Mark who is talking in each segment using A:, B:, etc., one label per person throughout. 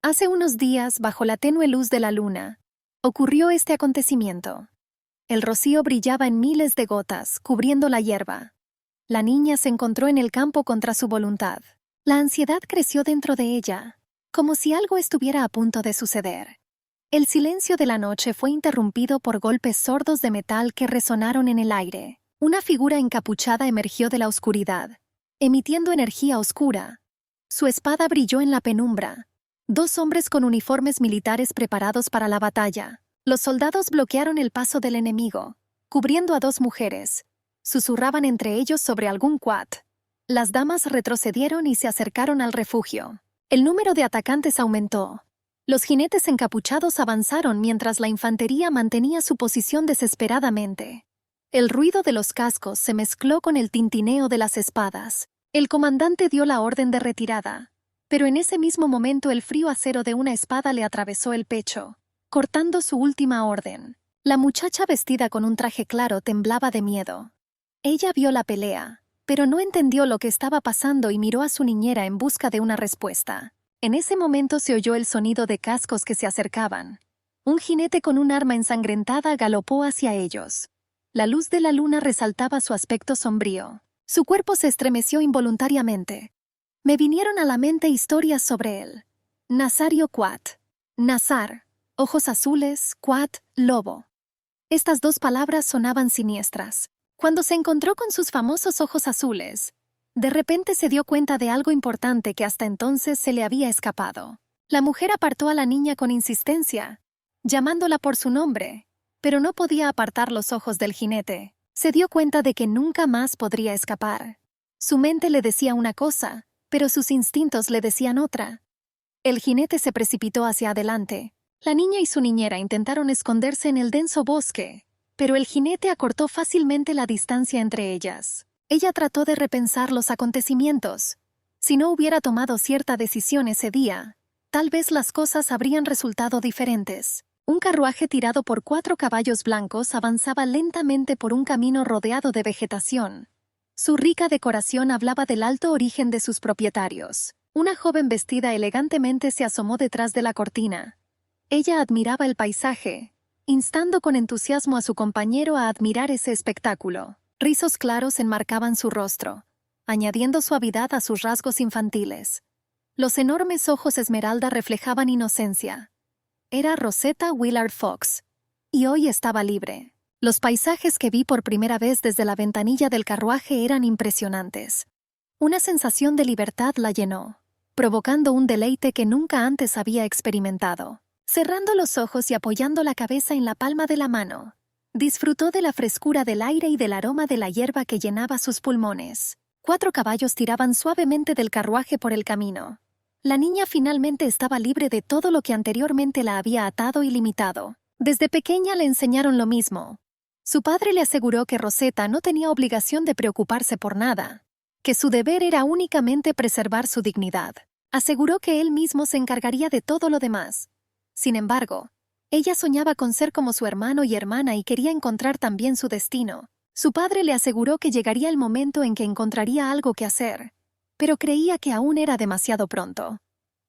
A: Hace unos días, bajo la tenue luz de la luna, ocurrió este acontecimiento. El rocío brillaba en miles de gotas, cubriendo la hierba. La niña se encontró en el campo contra su voluntad. La ansiedad creció dentro de ella, como si algo estuviera a punto de suceder. El silencio de la noche fue interrumpido por golpes sordos de metal que resonaron en el aire. Una figura encapuchada emergió de la oscuridad, emitiendo energía oscura. Su espada brilló en la penumbra. Dos hombres con uniformes militares preparados para la batalla. Los soldados bloquearon el paso del enemigo, cubriendo a dos mujeres. Susurraban entre ellos sobre algún quat. Las damas retrocedieron y se acercaron al refugio. El número de atacantes aumentó. Los jinetes encapuchados avanzaron mientras la infantería mantenía su posición desesperadamente. El ruido de los cascos se mezcló con el tintineo de las espadas. El comandante dio la orden de retirada, pero en ese mismo momento el frío acero de una espada le atravesó el pecho, cortando su última orden. La muchacha vestida con un traje claro temblaba de miedo. Ella vio la pelea, pero no entendió lo que estaba pasando y miró a su niñera en busca de una respuesta. En ese momento se oyó el sonido de cascos que se acercaban. Un jinete con un arma ensangrentada galopó hacia ellos. La luz de la luna resaltaba su aspecto sombrío. Su cuerpo se estremeció involuntariamente. Me vinieron a la mente historias sobre él. Nazario Quat. Nazar. Ojos azules, Quat, lobo. Estas dos palabras sonaban siniestras. Cuando se encontró con sus famosos ojos azules, de repente se dio cuenta de algo importante que hasta entonces se le había escapado. La mujer apartó a la niña con insistencia, llamándola por su nombre, pero no podía apartar los ojos del jinete. Se dio cuenta de que nunca más podría escapar. Su mente le decía una cosa, pero sus instintos le decían otra. El jinete se precipitó hacia adelante. La niña y su niñera intentaron esconderse en el denso bosque, pero el jinete acortó fácilmente la distancia entre ellas. Ella trató de repensar los acontecimientos. Si no hubiera tomado cierta decisión ese día, tal vez las cosas habrían resultado diferentes. Un carruaje tirado por 4 caballos blancos avanzaba lentamente por un camino rodeado de vegetación. Su rica decoración hablaba del alto origen de sus propietarios. Una joven vestida elegantemente se asomó detrás de la cortina. Ella admiraba el paisaje, instando con entusiasmo a su compañero a admirar ese espectáculo. Rizos claros enmarcaban su rostro, añadiendo suavidad a sus rasgos infantiles. Los enormes ojos esmeralda reflejaban inocencia. Era Rosetta Willard Fox, y hoy estaba libre. Los paisajes que vi por primera vez desde la ventanilla del carruaje eran impresionantes. Una sensación de libertad la llenó, provocando un deleite que nunca antes había experimentado. Cerrando los ojos y apoyando la cabeza en la palma de la mano, disfrutó de la frescura del aire y del aroma de la hierba que llenaba sus pulmones. 4 caballos tiraban suavemente del carruaje por el camino. La niña finalmente estaba libre de todo lo que anteriormente la había atado y limitado. Desde pequeña le enseñaron lo mismo. Su padre le aseguró que Rosetta no tenía obligación de preocuparse por nada, que su deber era únicamente preservar su dignidad. Aseguró que él mismo se encargaría de todo lo demás. Sin embargo, ella soñaba con ser como su hermano y hermana y quería encontrar también su destino. Su padre le aseguró que llegaría el momento en que encontraría algo que hacer, pero creía que aún era demasiado pronto.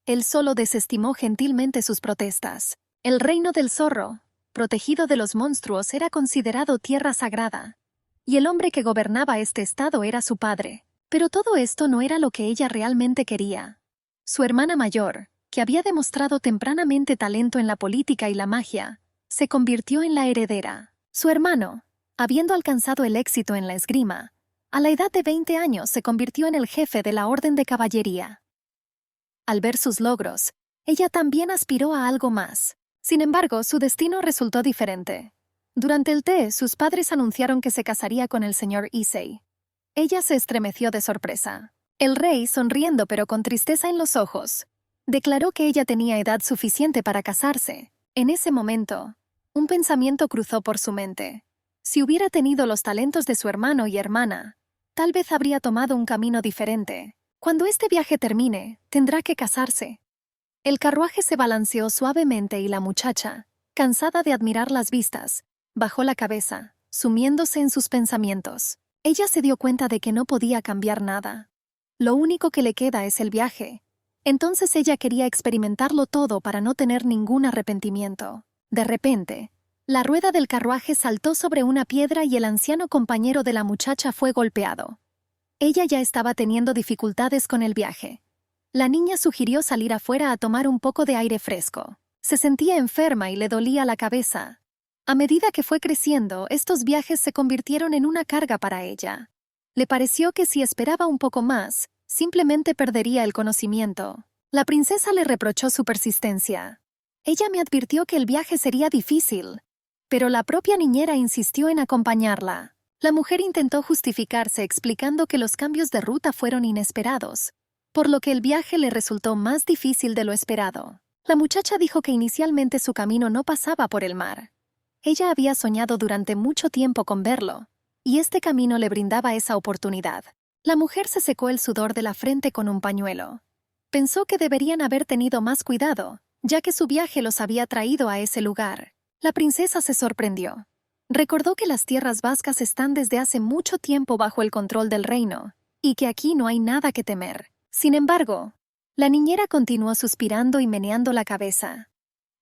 A: Él solo desestimó gentilmente sus protestas. El reino del zorro, protegido de los monstruos, era considerado tierra sagrada, y el hombre que gobernaba este estado era su padre. Pero todo esto no era lo que ella realmente quería. Su hermana mayor, que había demostrado tempranamente talento en la política y la magia, se convirtió en la heredera. Su hermano, habiendo alcanzado el éxito en la esgrima, a la edad de 20 años se convirtió en el jefe de la Orden de Caballería. Al ver sus logros, ella también aspiró a algo más. Sin embargo, su destino resultó diferente. Durante el té, sus padres anunciaron que se casaría con el señor Issei. Ella se estremeció de sorpresa. El rey, sonriendo pero con tristeza en los ojos, declaró que ella tenía edad suficiente para casarse. En ese momento, un pensamiento cruzó por su mente. Si hubiera tenido los talentos de su hermano y hermana, tal vez habría tomado un camino diferente. Cuando este viaje termine, tendrá que casarse. El carruaje se balanceó suavemente y la muchacha, cansada de admirar las vistas, bajó la cabeza, sumiéndose en sus pensamientos. Ella se dio cuenta de que no podía cambiar nada. Lo único que le queda es el viaje, Entonces ella quería experimentarlo todo para no tener ningún arrepentimiento. De repente, la rueda del carruaje saltó sobre una piedra y el anciano compañero de la muchacha fue golpeado. Ella ya estaba teniendo dificultades con el viaje. La niña sugirió salir afuera a tomar un poco de aire fresco. Se sentía enferma y le dolía la cabeza. A medida que fue creciendo, estos viajes se convirtieron en una carga para ella. Le pareció que si esperaba un poco más, simplemente perdería el conocimiento. La princesa le reprochó su persistencia. Ella me advirtió que el viaje sería difícil, pero la propia niñera insistió en acompañarla. La mujer intentó justificarse explicando que los cambios de ruta fueron inesperados, por lo que el viaje le resultó más difícil de lo esperado. La muchacha dijo que inicialmente su camino no pasaba por el mar. Ella había soñado durante mucho tiempo con verlo, y este camino le brindaba esa oportunidad. La mujer se secó el sudor de la frente con un pañuelo. Pensó que deberían haber tenido más cuidado, ya que su viaje los había traído a ese lugar. La princesa se sorprendió. Recordó que las tierras vascas están desde hace mucho tiempo bajo el control del reino, y que aquí no hay nada que temer. Sin embargo, la niñera continuó suspirando y meneando la cabeza.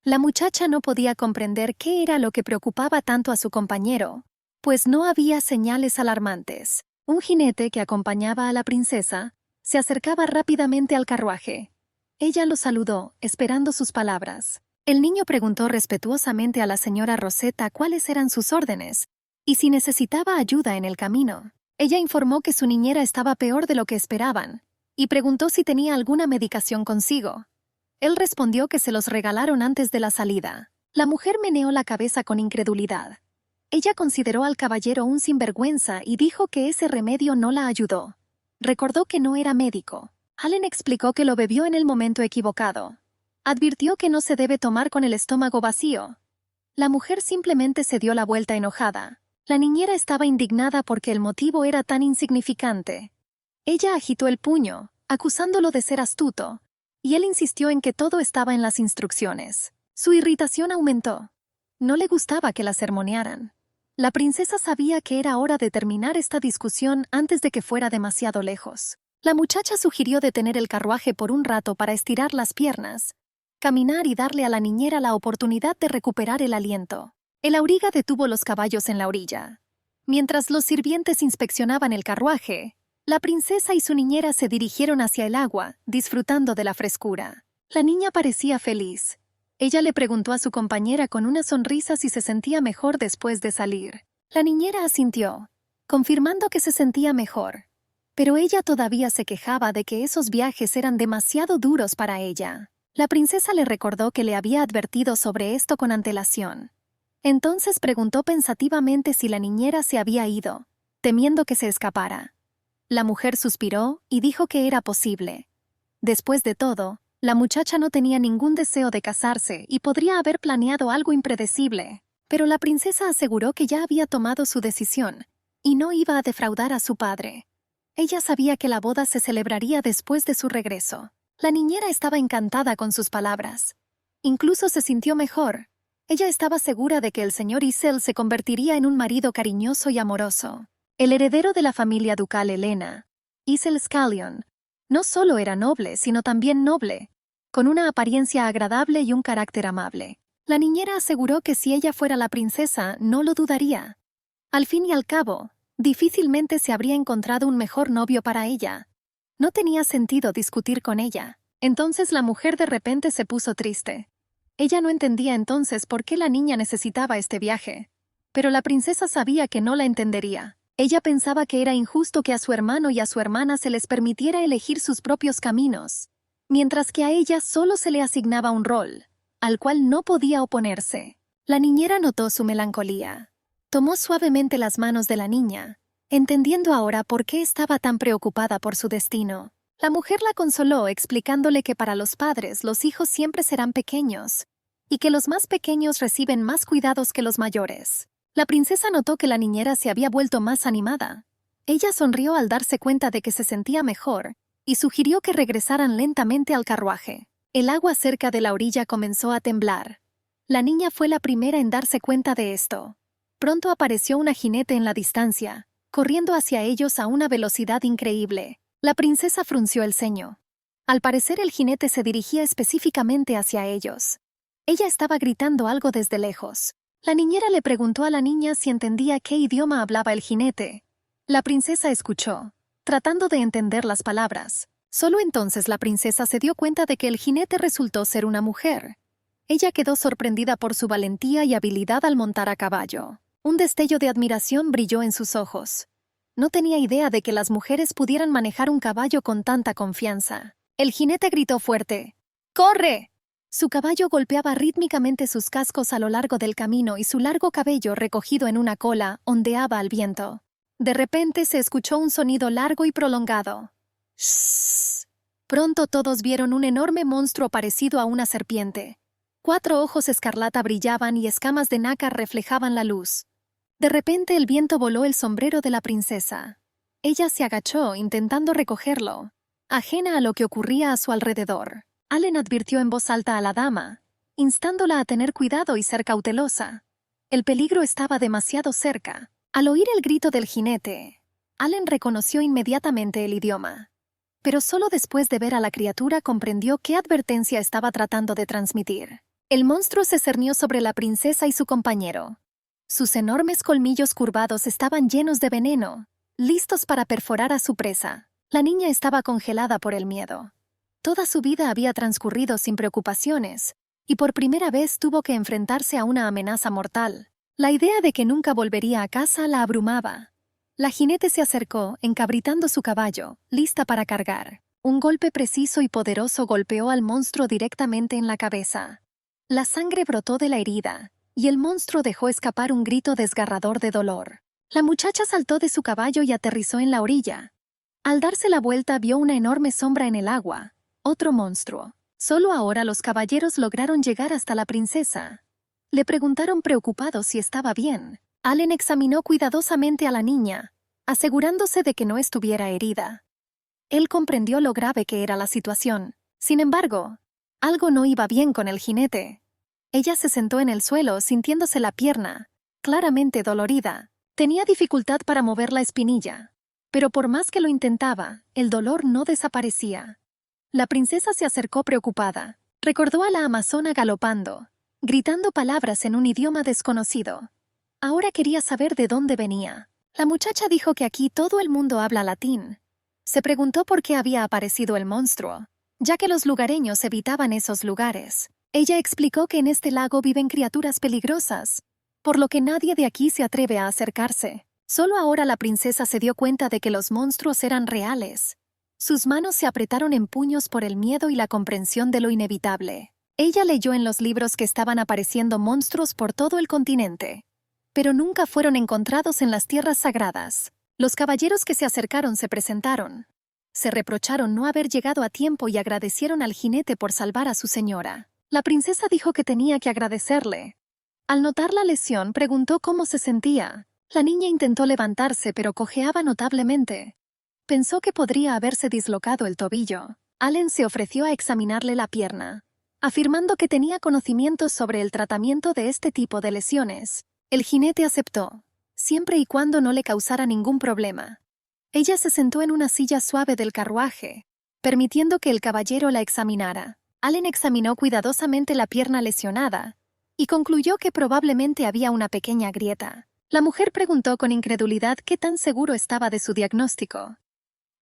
A: La muchacha no podía comprender qué era lo que preocupaba tanto a su compañero, pues no había señales alarmantes. Un jinete que acompañaba a la princesa se acercaba rápidamente al carruaje. Ella lo saludó, esperando sus palabras. El niño preguntó respetuosamente a la señora Rosetta cuáles eran sus órdenes y si necesitaba ayuda en el camino. Ella informó que su niñera estaba peor de lo que esperaban y preguntó si tenía alguna medicación consigo. Él respondió que se los regalaron antes de la salida. La mujer meneó la cabeza con incredulidad. Ella consideró al caballero un sinvergüenza y dijo que ese remedio no la ayudó. Recordó que no era médico. Allen explicó que lo bebió en el momento equivocado. Advirtió que no se debe tomar con el estómago vacío. La mujer simplemente se dio la vuelta enojada. La niñera estaba indignada porque el motivo era tan insignificante. Ella agitó el puño, acusándolo de ser astuto, y él insistió en que todo estaba en las instrucciones. Su irritación aumentó. No le gustaba que la sermonearan. La princesa sabía que era hora de terminar esta discusión antes de que fuera demasiado lejos. La muchacha sugirió detener el carruaje por un rato para estirar las piernas, caminar y darle a la niñera la oportunidad de recuperar el aliento. El auriga detuvo los caballos en la orilla. Mientras los sirvientes inspeccionaban el carruaje, la princesa y su niñera se dirigieron hacia el agua, disfrutando de la frescura. La niña parecía feliz. Ella le preguntó a su compañera con una sonrisa si se sentía mejor después de salir. La niñera asintió, confirmando que se sentía mejor. Pero ella todavía se quejaba de que esos viajes eran demasiado duros para ella. La princesa le recordó que le había advertido sobre esto con antelación. Entonces preguntó pensativamente si la niñera se había ido, temiendo que se escapara. La mujer suspiró y dijo que era posible. Después de todo, la muchacha no tenía ningún deseo de casarse y podría haber planeado algo impredecible. Pero la princesa aseguró que ya había tomado su decisión y no iba a defraudar a su padre. Ella sabía que la boda se celebraría después de su regreso. La niñera estaba encantada con sus palabras. Incluso se sintió mejor. Ella estaba segura de que el señor Isel se convertiría en un marido cariñoso y amoroso. El heredero de la familia ducal Helena, Isel Scallion, no solo era noble, sino también noble, con una apariencia agradable y un carácter amable. La niñera aseguró que si ella fuera la princesa, no lo dudaría. Al fin y al cabo, difícilmente se habría encontrado un mejor novio para ella. No tenía sentido discutir con ella. Entonces la mujer de repente se puso triste. Ella no entendía entonces por qué la niña necesitaba este viaje. Pero la princesa sabía que no la entendería. Ella pensaba que era injusto que a su hermano y a su hermana se les permitiera elegir sus propios caminos, mientras que a ella solo se le asignaba un rol, al cual no podía oponerse. La niñera notó su melancolía. Tomó suavemente las manos de la niña, entendiendo ahora por qué estaba tan preocupada por su destino. La mujer la consoló explicándole que para los padres los hijos siempre serán pequeños, y que los más pequeños reciben más cuidados que los mayores. La princesa notó que la niñera se había vuelto más animada. Ella sonrió al darse cuenta de que se sentía mejor y sugirió que regresaran lentamente al carruaje. El agua cerca de la orilla comenzó a temblar. La niña fue la primera en darse cuenta de esto. Pronto apareció una jinete en la distancia, corriendo hacia ellos a una velocidad increíble. La princesa frunció el ceño. Al parecer el jinete se dirigía específicamente hacia ellos. Ella estaba gritando algo desde lejos. La niñera le preguntó a la niña si entendía qué idioma hablaba el jinete. La princesa escuchó, tratando de entender las palabras. Solo entonces la princesa se dio cuenta de que el jinete resultó ser una mujer. Ella quedó sorprendida por su valentía y habilidad al montar a caballo. Un destello de admiración brilló en sus ojos. No tenía idea de que las mujeres pudieran manejar un caballo con tanta confianza. El jinete gritó fuerte: ¡Corre! Su caballo golpeaba rítmicamente sus cascos a lo largo del camino y su largo cabello recogido en una cola ondeaba al viento. De repente se escuchó un sonido largo y prolongado. ¡Shh! Pronto todos vieron un enorme monstruo parecido a una serpiente. 4 ojos escarlata brillaban y escamas de nácar reflejaban la luz. De repente el viento voló el sombrero de la princesa. Ella se agachó intentando recogerlo, ajena a lo que ocurría a su alrededor. Allen advirtió en voz alta a la dama, instándola a tener cuidado y ser cautelosa. El peligro estaba demasiado cerca. Al oír el grito del jinete, Allen reconoció inmediatamente el idioma. Pero solo después de ver a la criatura comprendió qué advertencia estaba tratando de transmitir. El monstruo se cernió sobre la princesa y su compañero. Sus enormes colmillos curvados estaban llenos de veneno, listos para perforar a su presa. La niña estaba congelada por el miedo. Toda su vida había transcurrido sin preocupaciones, y por primera vez tuvo que enfrentarse a una amenaza mortal. La idea de que nunca volvería a casa la abrumaba. La jinete se acercó, encabritando su caballo, lista para cargar. Un golpe preciso y poderoso golpeó al monstruo directamente en la cabeza. La sangre brotó de la herida, y el monstruo dejó escapar un grito desgarrador de dolor. La muchacha saltó de su caballo y aterrizó en la orilla. Al darse la vuelta vio una enorme sombra en el agua. Otro monstruo. Solo ahora los caballeros lograron llegar hasta la princesa. Le preguntaron preocupados si estaba bien. Allen examinó cuidadosamente a la niña, asegurándose de que no estuviera herida. Él comprendió lo grave que era la situación. Sin embargo, algo no iba bien con el jinete. Ella se sentó en el suelo sintiéndose la pierna, claramente dolorida. Tenía dificultad para mover la espinilla, pero por más que lo intentaba, el dolor no desaparecía. La princesa se acercó preocupada. Recordó a la amazona galopando, gritando palabras en un idioma desconocido. Ahora quería saber de dónde venía. La muchacha dijo que aquí todo el mundo habla latín. Se preguntó por qué había aparecido el monstruo, ya que los lugareños evitaban esos lugares. Ella explicó que en este lago viven criaturas peligrosas, por lo que nadie de aquí se atreve a acercarse. Solo ahora la princesa se dio cuenta de que los monstruos eran reales. Sus manos se apretaron en puños por el miedo y la comprensión de lo inevitable. Ella leyó en los libros que estaban apareciendo monstruos por todo el continente, pero nunca fueron encontrados en las tierras sagradas. Los caballeros que se acercaron se presentaron. Se reprocharon no haber llegado a tiempo y agradecieron al jinete por salvar a su señora. La princesa dijo que tenía que agradecerle. Al notar la lesión, preguntó cómo se sentía. La niña intentó levantarse, pero cojeaba notablemente. Pensó que podría haberse dislocado el tobillo. Allen se ofreció a examinarle la pierna, afirmando que tenía conocimientos sobre el tratamiento de este tipo de lesiones. El jinete aceptó, siempre y cuando no le causara ningún problema. Ella se sentó en una silla suave del carruaje, permitiendo que el caballero la examinara. Allen examinó cuidadosamente la pierna lesionada y concluyó que probablemente había una pequeña grieta. La mujer preguntó con incredulidad qué tan seguro estaba de su diagnóstico.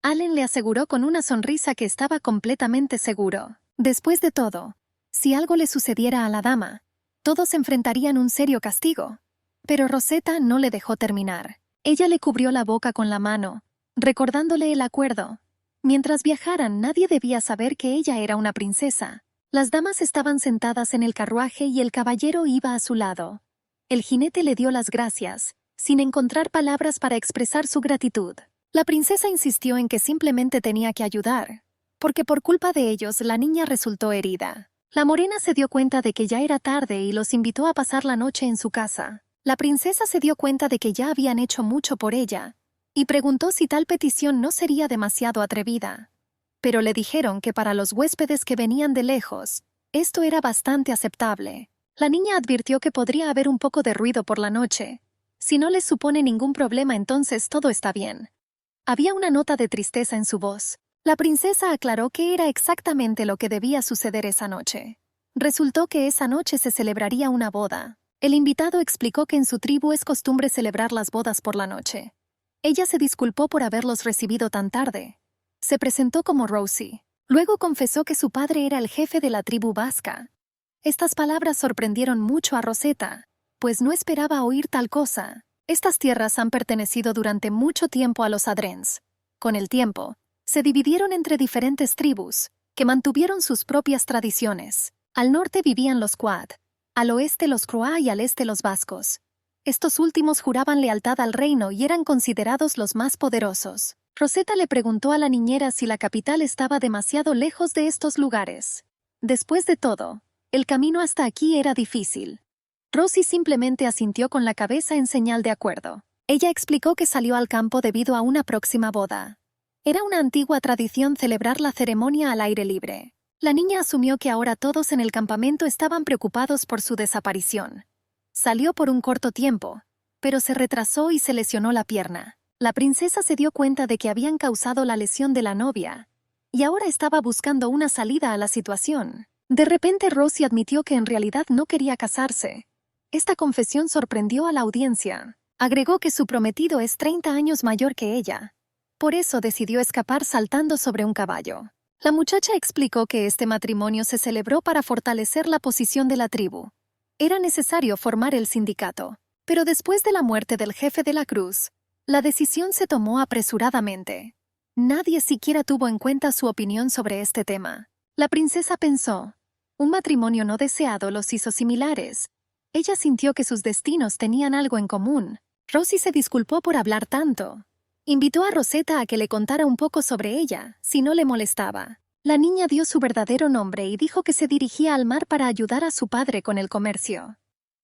A: Allen le aseguró con una sonrisa que estaba completamente seguro. Después de todo, si algo le sucediera a la dama, todos enfrentarían un serio castigo. Pero Rosetta no le dejó terminar. Ella le cubrió la boca con la mano, recordándole el acuerdo. Mientras viajaran, nadie debía saber que ella era una princesa. Las damas estaban sentadas en el carruaje y el caballero iba a su lado. El jinete le dio las gracias, sin encontrar palabras para expresar su gratitud. La princesa insistió en que simplemente tenía que ayudar, porque por culpa de ellos la niña resultó herida. La morena se dio cuenta de que ya era tarde y los invitó a pasar la noche en su casa. La princesa se dio cuenta de que ya habían hecho mucho por ella, y preguntó si tal petición no sería demasiado atrevida. Pero le dijeron que para los huéspedes que venían de lejos, esto era bastante aceptable. La niña advirtió que podría haber un poco de ruido por la noche. Si no les supone ningún problema, entonces todo está bien. Había una nota de tristeza en su voz. La princesa aclaró qué era exactamente lo que debía suceder esa noche. Resultó que esa noche se celebraría una boda. El invitado explicó que en su tribu es costumbre celebrar las bodas por la noche. Ella se disculpó por haberlos recibido tan tarde. Se presentó como Rosie. Luego confesó que su padre era el jefe de la tribu vasca. Estas palabras sorprendieron mucho a Rosetta, pues no esperaba oír tal cosa. Estas tierras han pertenecido durante mucho tiempo a los Adrens. Con el tiempo, se dividieron entre diferentes tribus, que mantuvieron sus propias tradiciones. Al norte vivían los Quad, al oeste los Croá y al este los vascos. Estos últimos juraban lealtad al reino y eran considerados los más poderosos. Rosetta le preguntó a la niñera si la capital estaba demasiado lejos de estos lugares. Después de todo, el camino hasta aquí era difícil. Rosie simplemente asintió con la cabeza en señal de acuerdo. Ella explicó que salió al campo debido a una próxima boda. Era una antigua tradición celebrar la ceremonia al aire libre. La niña asumió que ahora todos en el campamento estaban preocupados por su desaparición. Salió por un corto tiempo, pero se retrasó y se lesionó la pierna. La princesa se dio cuenta de que habían causado la lesión de la novia, y ahora estaba buscando una salida a la situación. De repente Rosie admitió que en realidad no quería casarse. Esta confesión sorprendió a la audiencia. Agregó que su prometido es 30 años mayor que ella. Por eso decidió escapar saltando sobre un caballo. La muchacha explicó que este matrimonio se celebró para fortalecer la posición de la tribu. Era necesario formar el sindicato, pero después de la muerte del jefe de la cruz, la decisión se tomó apresuradamente. Nadie siquiera tuvo en cuenta su opinión sobre este tema. La princesa pensó, un matrimonio no deseado los hizo similares. Ella sintió que sus destinos tenían algo en común. Rosie se disculpó por hablar tanto. Invitó a Rosetta a que le contara un poco sobre ella, si no le molestaba. La niña dio su verdadero nombre y dijo que se dirigía al mar para ayudar a su padre con el comercio.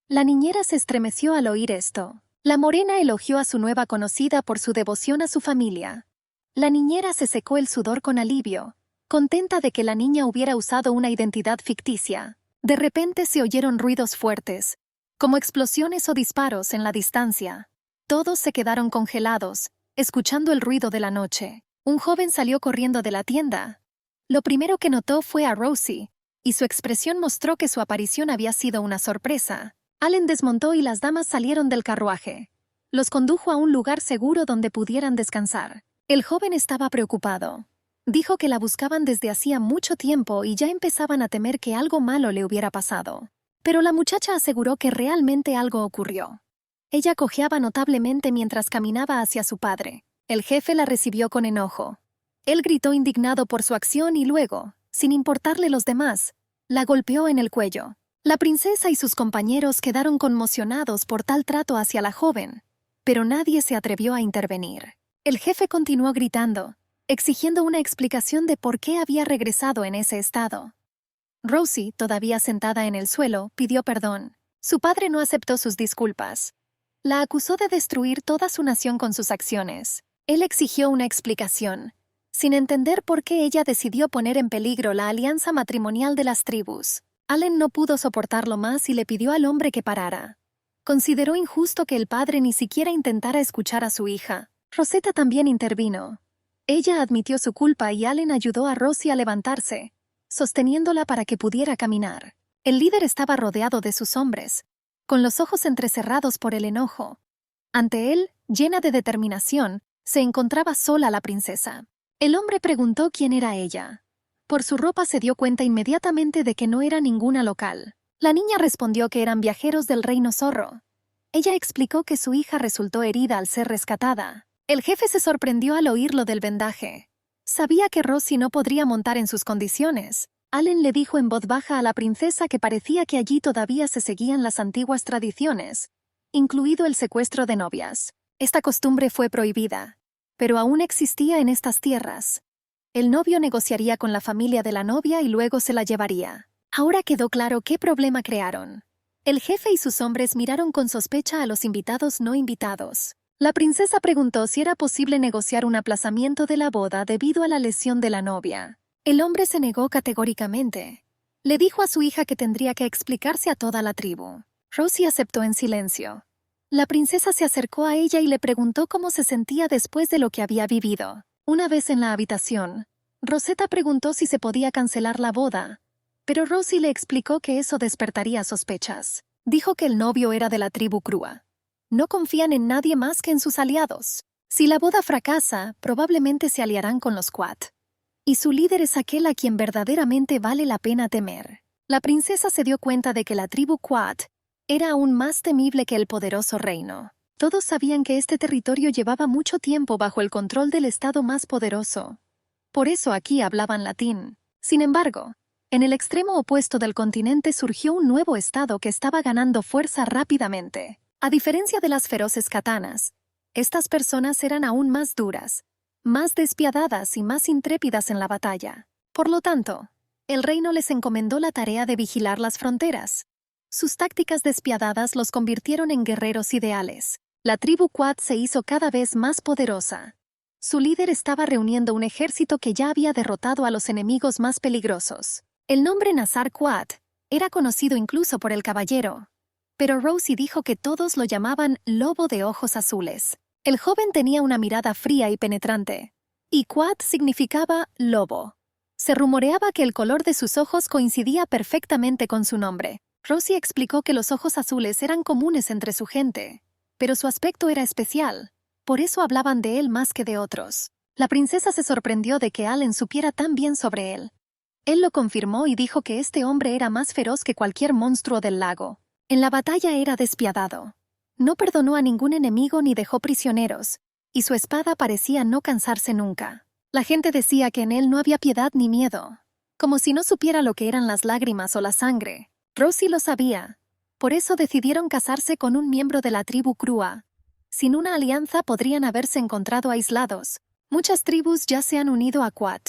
A: La niñera se estremeció al oír esto. La morena elogió a su nueva conocida por su devoción a su familia. La niñera se secó el sudor con alivio, contenta de que la niña hubiera usado una identidad ficticia. De repente se oyeron ruidos fuertes, como explosiones o disparos en la distancia. Todos se quedaron congelados, escuchando el ruido de la noche. Un joven salió corriendo de la tienda. Lo primero que notó fue a Rosie, y su expresión mostró que su aparición había sido una sorpresa. Allen desmontó y las damas salieron del carruaje. Los condujo a un lugar seguro donde pudieran descansar. El joven estaba preocupado. Dijo que la buscaban desde hacía mucho tiempo y ya empezaban a temer que algo malo le hubiera pasado. Pero la muchacha aseguró que realmente algo ocurrió. Ella cojeaba notablemente mientras caminaba hacia su padre. El jefe la recibió con enojo. Él gritó indignado por su acción y luego, sin importarle los demás, la golpeó en el cuello. La princesa y sus compañeros quedaron conmocionados por tal trato hacia la joven, pero nadie se atrevió a intervenir. El jefe continuó gritando, exigiendo una explicación de por qué había regresado en ese estado. Rosie, todavía sentada en el suelo, pidió perdón. Su padre no aceptó sus disculpas. La acusó de destruir toda su nación con sus acciones. Él exigió una explicación, sin entender por qué ella decidió poner en peligro la alianza matrimonial de las tribus. Allen no pudo soportarlo más y le pidió al hombre que parara. Consideró injusto que el padre ni siquiera intentara escuchar a su hija. Rosetta también intervino. Ella admitió su culpa y Allen ayudó a Rosie a levantarse, sosteniéndola para que pudiera caminar. El líder estaba rodeado de sus hombres, con los ojos entrecerrados por el enojo. Ante él, llena de determinación, se encontraba sola la princesa. El hombre preguntó quién era ella. Por su ropa se dio cuenta inmediatamente de que no era ninguna local. La niña respondió que eran viajeros del reino Zorro. Ella explicó que su hija resultó herida al ser rescatada. El jefe se sorprendió al oír lo del vendaje. Sabía que Rosie no podría montar en sus condiciones. Allen le dijo en voz baja a la princesa que parecía que allí todavía se seguían las antiguas tradiciones, incluido el secuestro de novias. Esta costumbre fue prohibida, pero aún existía en estas tierras. El novio negociaría con la familia de la novia y luego se la llevaría. Ahora quedó claro qué problema crearon. El jefe y sus hombres miraron con sospecha a los invitados no invitados. La princesa preguntó si era posible negociar un aplazamiento de la boda debido a la lesión de la novia. El hombre se negó categóricamente. Le dijo a su hija que tendría que explicarse a toda la tribu. Rosie aceptó en silencio. La princesa se acercó a ella y le preguntó cómo se sentía después de lo que había vivido. Una vez en la habitación, Rosetta preguntó si se podía cancelar la boda, pero Rosie le explicó que eso despertaría sospechas. Dijo que el novio era de la tribu Krua. No confían en nadie más que en sus aliados. Si la boda fracasa, probablemente se aliarán con los Quat. Y su líder es aquel a quien verdaderamente vale la pena temer. La princesa se dio cuenta de que la tribu Quat era aún más temible que el poderoso reino. Todos sabían que este territorio llevaba mucho tiempo bajo el control del estado más poderoso. Por eso aquí hablaban latín. Sin embargo, en el extremo opuesto del continente surgió un nuevo estado que estaba ganando fuerza rápidamente. A diferencia de las feroces katanas, estas personas eran aún más duras, más despiadadas y más intrépidas en la batalla. Por lo tanto, el reino les encomendó la tarea de vigilar las fronteras. Sus tácticas despiadadas los convirtieron en guerreros ideales. La tribu Quat se hizo cada vez más poderosa. Su líder estaba reuniendo un ejército que ya había derrotado a los enemigos más peligrosos. El nombre Nazar Quat era conocido incluso por el caballero, pero Rosie dijo que todos lo llamaban Lobo de Ojos Azules. El joven tenía una mirada fría y penetrante, y Quat significaba lobo. Se rumoreaba que el color de sus ojos coincidía perfectamente con su nombre. Rosie explicó que los ojos azules eran comunes entre su gente, pero su aspecto era especial. Por eso hablaban de él más que de otros. La princesa se sorprendió de que Allen supiera tan bien sobre él. Él lo confirmó y dijo que este hombre era más feroz que cualquier monstruo del lago. En la batalla era despiadado. No perdonó a ningún enemigo ni dejó prisioneros, y su espada parecía no cansarse nunca. La gente decía que en él no había piedad ni miedo, como si no supiera lo que eran las lágrimas o la sangre. Rosie lo sabía. Por eso decidieron casarse con un miembro de la tribu Krua. Sin una alianza podrían haberse encontrado aislados. Muchas tribus ya se han unido a Quat.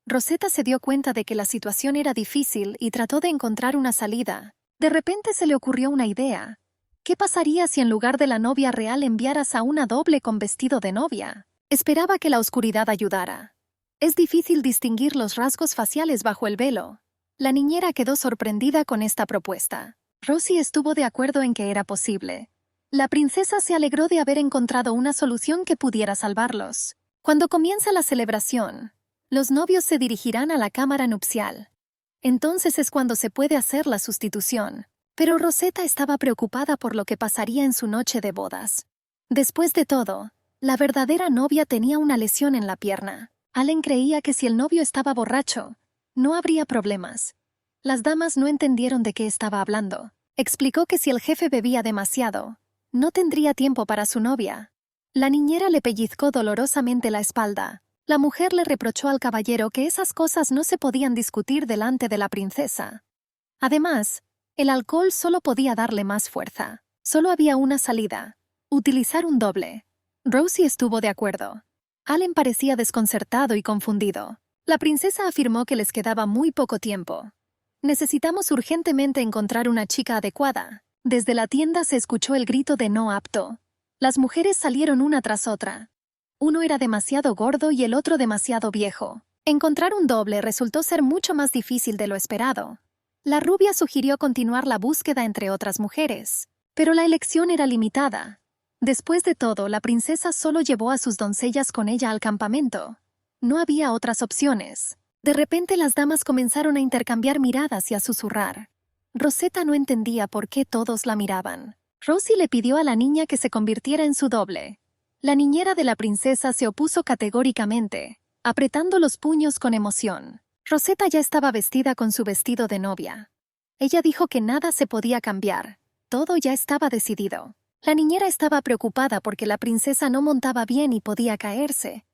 A: Rosetta se dio cuenta de que la situación era difícil y trató de encontrar una salida. De repente se le ocurrió una idea. ¿Qué pasaría si en lugar de la novia real enviaras a una doble con vestido de novia? Esperaba que la oscuridad ayudara. Es difícil distinguir los rasgos faciales bajo el velo. La niñera quedó sorprendida con esta propuesta. Rosie estuvo de acuerdo en que era posible. La princesa se alegró de haber encontrado una solución que pudiera salvarlos. Cuando comienza la celebración, los novios se dirigirán a la cámara nupcial. Entonces es cuando se puede hacer la sustitución. Pero Rosetta estaba preocupada por lo que pasaría en su noche de bodas. Después de todo, la verdadera novia tenía una lesión en la pierna. Allen creía que si el novio estaba borracho, no habría problemas. Las damas no entendieron de qué estaba hablando. Explicó que si el jefe bebía demasiado, no tendría tiempo para su novia. La niñera le pellizcó dolorosamente la espalda. La mujer le reprochó al caballero que esas cosas no se podían discutir delante de la princesa. Además, el alcohol solo podía darle más fuerza. Solo había una salida: utilizar un doble. Rosie estuvo de acuerdo. Allen parecía desconcertado y confundido. La princesa afirmó que les quedaba muy poco tiempo. Necesitamos urgentemente encontrar una chica adecuada. Desde la tienda se escuchó el grito de no apto. Las mujeres salieron una tras otra. Uno era demasiado gordo y el otro demasiado viejo. Encontrar un doble resultó ser mucho más difícil de lo esperado. La rubia sugirió continuar la búsqueda entre otras mujeres, pero la elección era limitada. Después de todo, la princesa solo llevó a sus doncellas con ella al campamento. No había otras opciones. De repente las damas comenzaron a intercambiar miradas y a susurrar. Rosetta no entendía por qué todos la miraban. Rosie le pidió a la niña que se convirtiera en su doble. La niñera de la princesa se opuso categóricamente, apretando los puños con emoción. Rosetta ya estaba vestida con su vestido de novia. Ella dijo que nada se podía cambiar. Todo ya estaba decidido. La niñera estaba preocupada porque la princesa no montaba bien y podía caerse.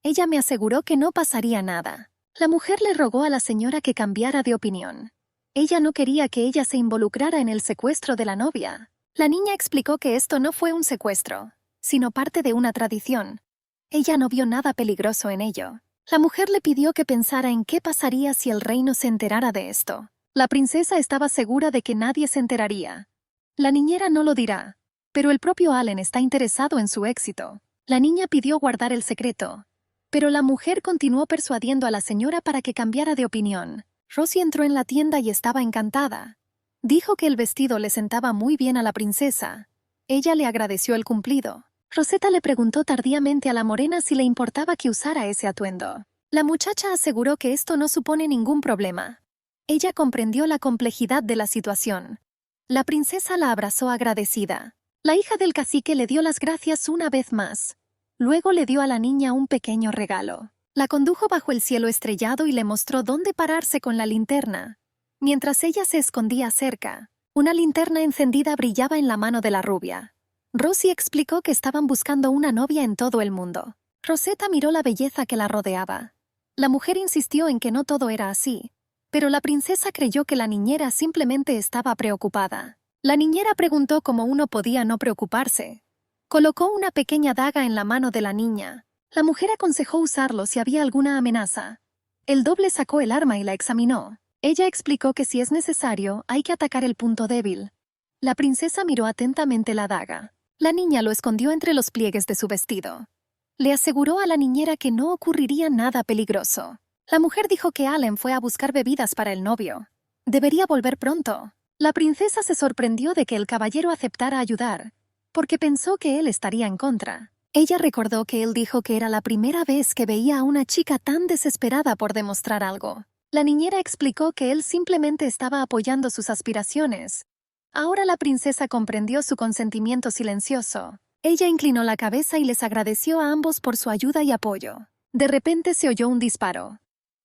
A: Ella me aseguró que no pasaría nada. La mujer le rogó a la señora que cambiara de opinión. Ella no quería que ella se involucrara en el secuestro de la novia. La niña explicó que esto no fue un secuestro, sino parte de una tradición. Ella no vio nada peligroso en ello. La mujer le pidió que pensara en qué pasaría si el reino se enterara de esto. La princesa estaba segura de que nadie se enteraría. La niñera no lo dirá, pero el propio Allen está interesado en su éxito. La niña pidió guardar el secreto, pero la mujer continuó persuadiendo a la señora para que cambiara de opinión. Rosie entró en la tienda y estaba encantada. Dijo que el vestido le sentaba muy bien a la princesa. Ella le agradeció el cumplido. Rosetta le preguntó tardíamente a la morena si le importaba que usara ese atuendo. La muchacha aseguró que esto no supone ningún problema. Ella comprendió la complejidad de la situación. La princesa la abrazó agradecida. La hija del cacique le dio las gracias una vez más. Luego le dio a la niña un pequeño regalo. La condujo bajo el cielo estrellado y le mostró dónde pararse con la linterna. Mientras ella se escondía cerca, una linterna encendida brillaba en la mano de la rubia. Rosie explicó que estaban buscando una novia en todo el mundo. Rosetta miró la belleza que la rodeaba. La mujer insistió en que no todo era así, pero la princesa creyó que la niñera simplemente estaba preocupada. La niñera preguntó cómo uno podía no preocuparse. Colocó una pequeña daga en la mano de la niña. La mujer aconsejó usarlo si había alguna amenaza. El doble sacó el arma y la examinó. Ella explicó que si es necesario, hay que atacar el punto débil. La princesa miró atentamente la daga. La niña lo escondió entre los pliegues de su vestido. Le aseguró a la niñera que no ocurriría nada peligroso. La mujer dijo que Allen fue a buscar bebidas para el novio. Debería volver pronto. La princesa se sorprendió de que el caballero aceptara ayudar, porque pensó que él estaría en contra. Ella recordó que él dijo que era la primera vez que veía a una chica tan desesperada por demostrar algo. La niñera explicó que él simplemente estaba apoyando sus aspiraciones. Ahora la princesa comprendió su consentimiento silencioso. Ella inclinó la cabeza y les agradeció a ambos por su ayuda y apoyo. De repente se oyó un disparo.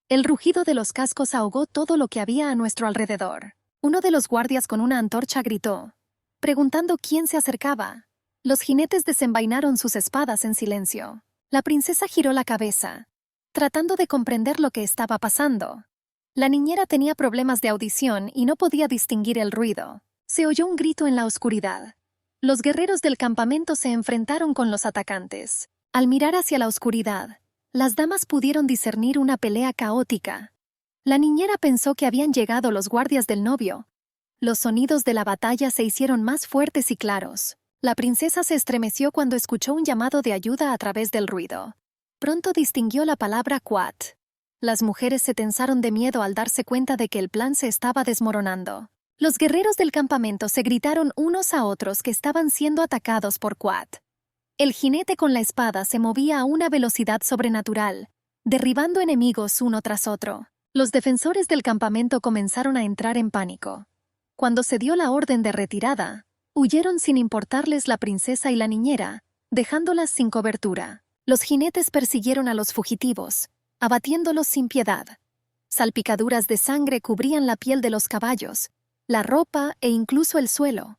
A: El rugido de los cascos ahogó todo lo que había a nuestro alrededor. Uno de los guardias con una antorcha gritó, preguntando quién se acercaba. Los jinetes desenvainaron sus espadas en silencio. La princesa giró la cabeza, tratando de comprender lo que estaba pasando. La niñera tenía problemas de audición y no podía distinguir el ruido. Se oyó un grito en la oscuridad. Los guerreros del campamento se enfrentaron con los atacantes. Al mirar hacia la oscuridad, las damas pudieron discernir una pelea caótica. La niñera pensó que habían llegado los guardias del novio. Los sonidos de la batalla se hicieron más fuertes y claros. La princesa se estremeció cuando escuchó un llamado de ayuda a través del ruido. Pronto distinguió la palabra Quat. Las mujeres se tensaron de miedo al darse cuenta de que el plan se estaba desmoronando. Los guerreros del campamento se gritaron unos a otros que estaban siendo atacados por Quat. El jinete con la espada se movía a una velocidad sobrenatural, derribando enemigos uno tras otro. Los defensores del campamento comenzaron a entrar en pánico. Cuando se dio la orden de retirada, huyeron sin importarles la princesa y la niñera, dejándolas sin cobertura. Los jinetes persiguieron a los fugitivos, abatiéndolos sin piedad. Salpicaduras de sangre cubrían la piel de los caballos, la ropa e incluso el suelo.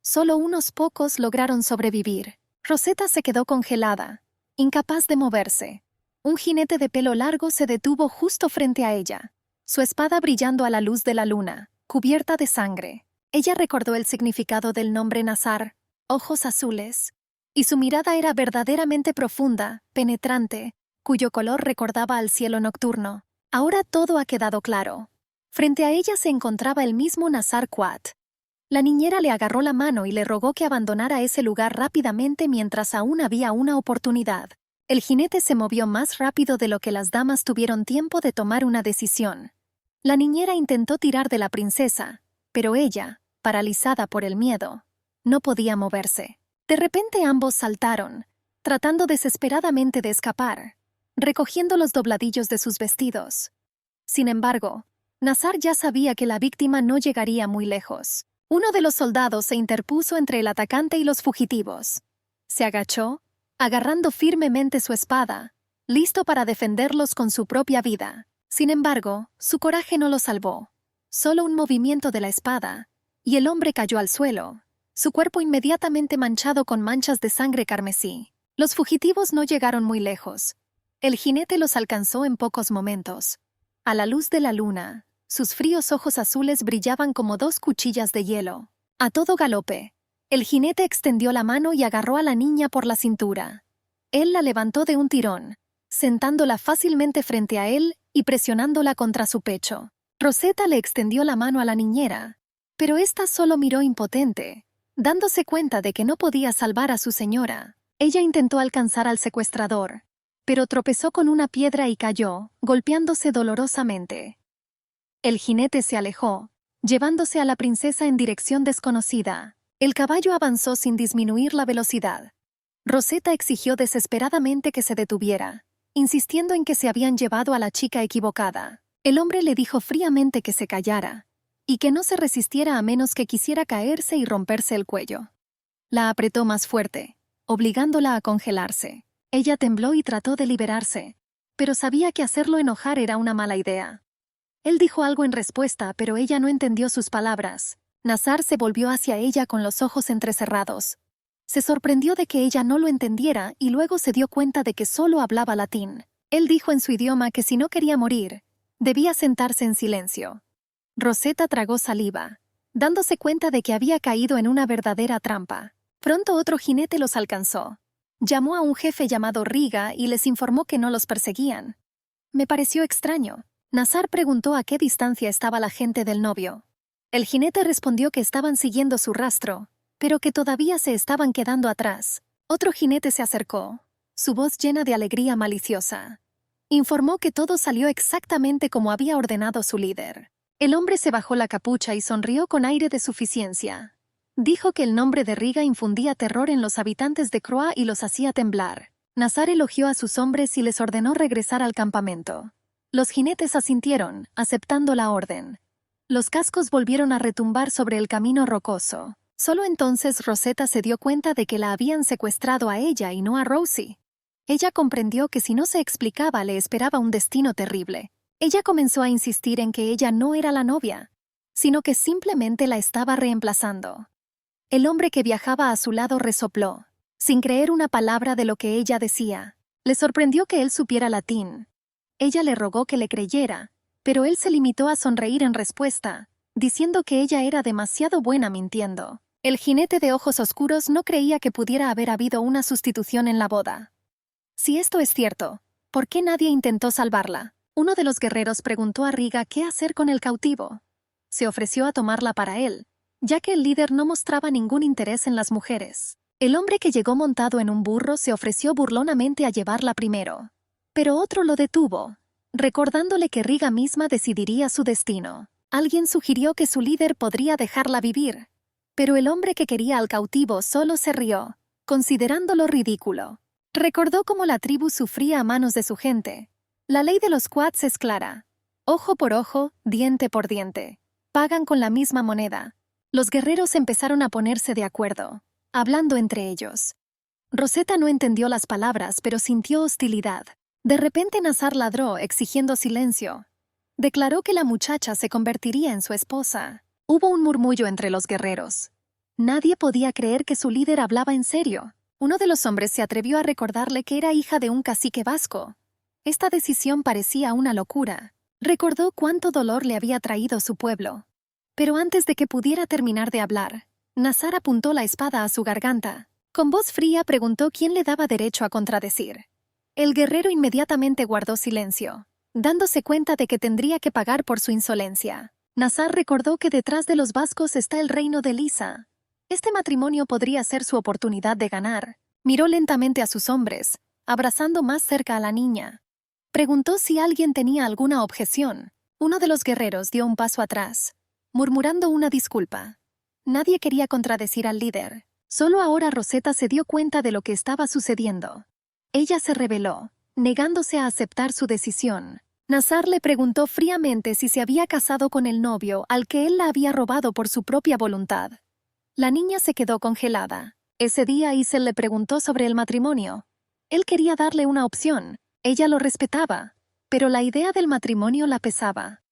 A: Solo unos pocos lograron sobrevivir. Rosetta se quedó congelada, incapaz de moverse. Un jinete de pelo largo se detuvo justo frente a ella, su espada brillando a la luz de la luna, cubierta de sangre. Ella recordó el significado del nombre Nazar, ojos azules, y su mirada era verdaderamente profunda, penetrante, cuyo color recordaba al cielo nocturno. Ahora todo ha quedado claro. Frente a ella se encontraba el mismo Nazar Quat. La niñera le agarró la mano y le rogó que abandonara ese lugar rápidamente mientras aún había una oportunidad. El jinete se movió más rápido de lo que las damas tuvieron tiempo de tomar una decisión. La niñera intentó tirar de la princesa, pero ella, paralizada por el miedo, no podía moverse. De repente ambos saltaron, tratando desesperadamente de escapar, recogiendo los dobladillos de sus vestidos. Sin embargo, Nazar ya sabía que la víctima no llegaría muy lejos. Uno de los soldados se interpuso entre el atacante y los fugitivos. Se agachó, agarrando firmemente su espada, listo para defenderlos con su propia vida. Sin embargo, su coraje no lo salvó. Solo un movimiento de la espada, y el hombre cayó al suelo, su cuerpo inmediatamente manchado con manchas de sangre carmesí. Los fugitivos no llegaron muy lejos. El jinete los alcanzó en pocos momentos. A la luz de la luna, sus fríos ojos azules brillaban como dos cuchillas de hielo. A todo galope, el jinete extendió la mano y agarró a la niña por la cintura. Él la levantó de un tirón, sentándola fácilmente frente a él y presionándola contra su pecho. Rosetta le extendió la mano a la niñera, pero ésta solo miró impotente, dándose cuenta de que no podía salvar a su señora. Ella intentó alcanzar al secuestrador, pero tropezó con una piedra y cayó, golpeándose dolorosamente. El jinete se alejó, llevándose a la princesa en dirección desconocida. El caballo avanzó sin disminuir la velocidad. Rosetta exigió desesperadamente que se detuviera, insistiendo en que se habían llevado a la chica equivocada. El hombre le dijo fríamente que se callara y que no se resistiera a menos que quisiera caerse y romperse el cuello. La apretó más fuerte, obligándola a congelarse. Ella tembló y trató de liberarse, pero sabía que hacerlo enojar era una mala idea. Él dijo algo en respuesta, pero ella no entendió sus palabras. Nazar se volvió hacia ella con los ojos entrecerrados. Se sorprendió de que ella no lo entendiera y luego se dio cuenta de que solo hablaba latín. Él dijo en su idioma que si no quería morir, debía sentarse en silencio. Rosetta tragó saliva, dándose cuenta de que había caído en una verdadera trampa. Pronto otro jinete los alcanzó. Llamó a un jefe llamado Riga y les informó que no los perseguían. Me pareció extraño. Nazar preguntó a qué distancia estaba la gente del novio. El jinete respondió que estaban siguiendo su rastro, pero que todavía se estaban quedando atrás. Otro jinete se acercó, su voz llena de alegría maliciosa. Informó que todo salió exactamente como había ordenado su líder. El hombre se bajó la capucha y sonrió con aire de suficiencia. Dijo que el nombre de Riga infundía terror en los habitantes de Croa y los hacía temblar. Nazar elogió a sus hombres y les ordenó regresar al campamento. Los jinetes asintieron, aceptando la orden. Los cascos volvieron a retumbar sobre el camino rocoso. Solo entonces Rosetta se dio cuenta de que la habían secuestrado a ella y no a Rosie. Ella comprendió que si no se explicaba le esperaba un destino terrible. Ella comenzó a insistir en que ella no era la novia, sino que simplemente la estaba reemplazando. El hombre que viajaba a su lado resopló, sin creer una palabra de lo que ella decía. Le sorprendió que él supiera latín. Ella le rogó que le creyera, pero él se limitó a sonreír en respuesta, diciendo que ella era demasiado buena mintiendo. El jinete de ojos oscuros no creía que pudiera haber habido una sustitución en la boda. Si esto es cierto, ¿por qué nadie intentó salvarla? Uno de los guerreros preguntó a Riga qué hacer con el cautivo. Se ofreció a tomarla para él, ya que el líder no mostraba ningún interés en las mujeres. El hombre que llegó montado en un burro se ofreció burlonamente a llevarla primero, pero otro lo detuvo, recordándole que Riga misma decidiría su destino. Alguien sugirió que su líder podría dejarla vivir, pero el hombre que quería al cautivo solo se rió, considerándolo ridículo. Recordó cómo la tribu sufría a manos de su gente. La ley de los Quads es clara. Ojo por ojo, diente por diente. Pagan con la misma moneda. Los guerreros empezaron a ponerse de acuerdo, hablando entre ellos. Rosetta no entendió las palabras, pero sintió hostilidad. De repente Nazar ladró, exigiendo silencio. Declaró que la muchacha se convertiría en su esposa. Hubo un murmullo entre los guerreros. Nadie podía creer que su líder hablaba en serio. Uno de los hombres se atrevió a recordarle que era hija de un cacique vasco. Esta decisión parecía una locura. Recordó cuánto dolor le había traído su pueblo. Pero antes de que pudiera terminar de hablar, Nazar apuntó la espada a su garganta. Con voz fría preguntó quién le daba derecho a contradecir. El guerrero inmediatamente guardó silencio, dándose cuenta de que tendría que pagar por su insolencia. Nazar recordó que detrás de los vascos está el reino de Lisa. Este matrimonio podría ser su oportunidad de ganar. Miró lentamente a sus hombres, abrazando más cerca a la niña. Preguntó si alguien tenía alguna objeción. Uno de los guerreros dio un paso atrás, murmurando una disculpa. Nadie quería contradecir al líder. Solo ahora Rosetta se dio cuenta de lo que estaba sucediendo. Ella se rebeló, negándose a aceptar su decisión. Nazar le preguntó fríamente si se había casado con el novio al que él la había robado por su propia voluntad. La niña se quedó congelada. Ese día Isel le preguntó sobre el matrimonio. Él quería darle una opción. Ella lo respetaba, pero la idea del matrimonio la pesaba.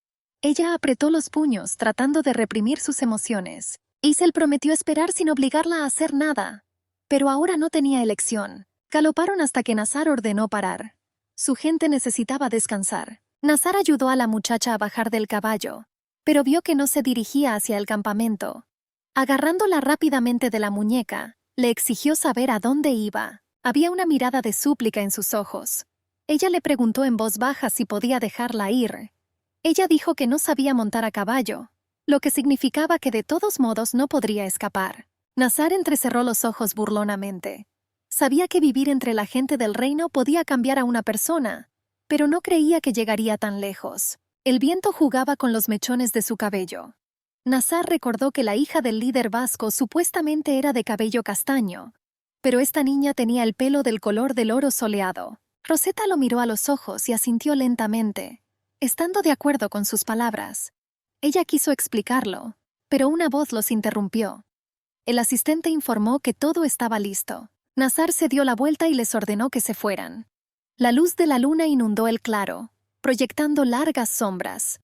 A: Ella apretó los puños tratando de reprimir sus emociones. Isel prometió esperar sin obligarla a hacer nada. Pero ahora no tenía elección. Galoparon hasta que Nazar ordenó parar. Su gente necesitaba descansar. Nazar ayudó a la muchacha a bajar del caballo, pero vio que no se dirigía hacia el campamento. Agarrándola rápidamente de la muñeca, le exigió saber a dónde iba. Había una mirada de súplica en sus ojos. Ella le preguntó en voz baja si podía dejarla ir. Ella dijo que no sabía montar a caballo, lo que significaba que de todos modos no podría escapar. Nazar entrecerró los ojos burlonamente. Sabía que vivir entre la gente del reino podía cambiar a una persona, pero no creía que llegaría tan lejos. El viento jugaba con los mechones de su cabello. Nazar recordó que la hija del líder vasco supuestamente era de cabello castaño, pero esta niña tenía el pelo del color del oro soleado. Rosetta lo miró a los ojos y asintió lentamente, estando de acuerdo con sus palabras. Ella quiso explicarlo, pero una voz los interrumpió. El asistente informó que todo estaba listo. Nazar se dio la vuelta y les ordenó que se fueran. La luz de la luna inundó el claro, proyectando largas sombras.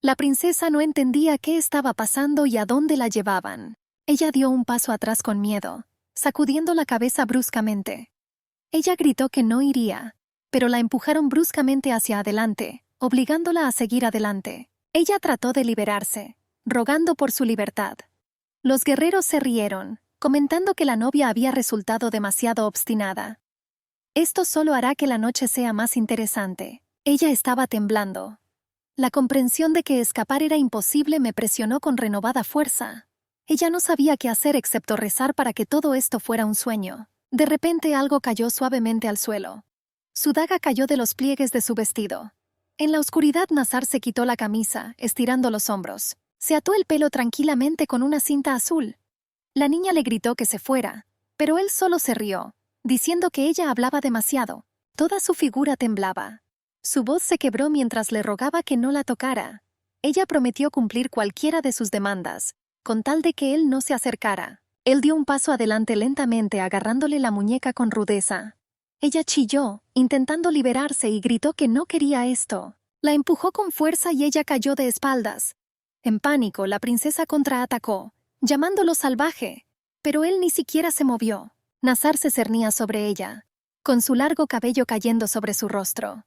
A: La princesa no entendía qué estaba pasando y a dónde la llevaban. Ella dio un paso atrás con miedo, sacudiendo la cabeza bruscamente. Ella gritó que no iría, pero la empujaron bruscamente hacia adelante, obligándola a seguir adelante. Ella trató de liberarse, rogando por su libertad. Los guerreros se rieron, comentando que la novia había resultado demasiado obstinada. Esto solo hará que la noche sea más interesante. Ella estaba temblando. La comprensión de que escapar era imposible me presionó con renovada fuerza. Ella no sabía qué hacer excepto rezar para que todo esto fuera un sueño. De repente algo cayó suavemente al suelo. Su daga cayó de los pliegues de su vestido. En la oscuridad Nazar se quitó la camisa, estirando los hombros. Se ató el pelo tranquilamente con una cinta azul. La niña le gritó que se fuera, pero él solo se rió, diciendo que ella hablaba demasiado. Toda su figura temblaba. Su voz se quebró mientras le rogaba que no la tocara. Ella prometió cumplir cualquiera de sus demandas, con tal de que él no se acercara. Él dio un paso adelante lentamente agarrándole la muñeca con rudeza. Ella chilló, intentando liberarse y gritó que no quería esto. La empujó con fuerza y ella cayó de espaldas. En pánico, la princesa contraatacó, llamándolo salvaje, pero él ni siquiera se movió. Nazar se cernía sobre ella, con su largo cabello cayendo sobre su rostro.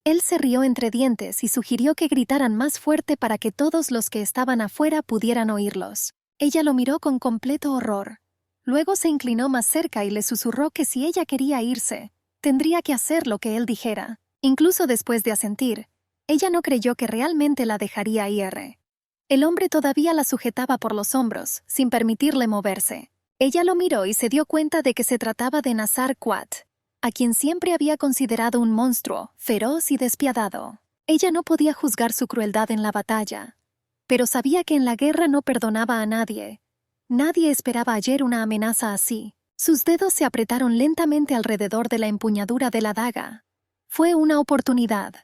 A: Él se rió entre dientes y sugirió que gritaran más fuerte para que todos los que estaban afuera pudieran oírlos. Ella lo miró con completo horror. Luego se inclinó más cerca y le susurró que si ella quería irse, tendría que hacer lo que él dijera. Incluso después de asentir, ella no creyó que realmente la dejaría ir. El hombre todavía la sujetaba por los hombros, sin permitirle moverse. Ella lo miró y se dio cuenta de que se trataba de Nazar Quat, a quien siempre había considerado un monstruo, feroz y despiadado. Ella no podía juzgar su crueldad en la batalla, pero sabía que en la guerra no perdonaba a nadie. Nadie esperaba ayer una amenaza así. Sus dedos se apretaron lentamente alrededor de la empuñadura de la daga. Fue una oportunidad.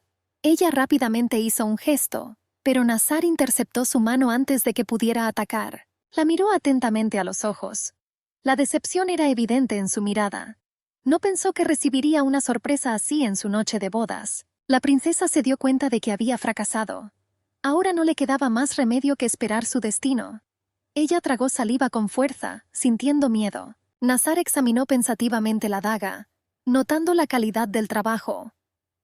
A: Ella rápidamente hizo un gesto, pero Nazar interceptó su mano antes de que pudiera atacar. La miró atentamente a los ojos. La decepción era evidente en su mirada. No pensó que recibiría una sorpresa así en su noche de bodas. La princesa se dio cuenta de que había fracasado. Ahora no le quedaba más remedio que esperar su destino. Ella tragó saliva con fuerza, sintiendo miedo. Nazar examinó pensativamente la daga, notando la calidad del trabajo.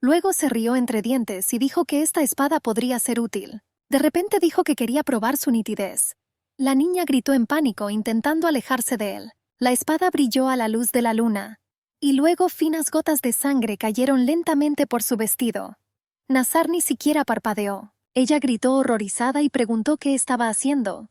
A: Luego se rió entre dientes y dijo que esta espada podría ser útil. De repente dijo que quería probar su nitidez. La niña gritó en pánico intentando alejarse de él. La espada brilló a la luz de la luna, y luego finas gotas de sangre cayeron lentamente por su vestido. Nazar ni siquiera parpadeó. Ella gritó horrorizada y preguntó qué estaba haciendo,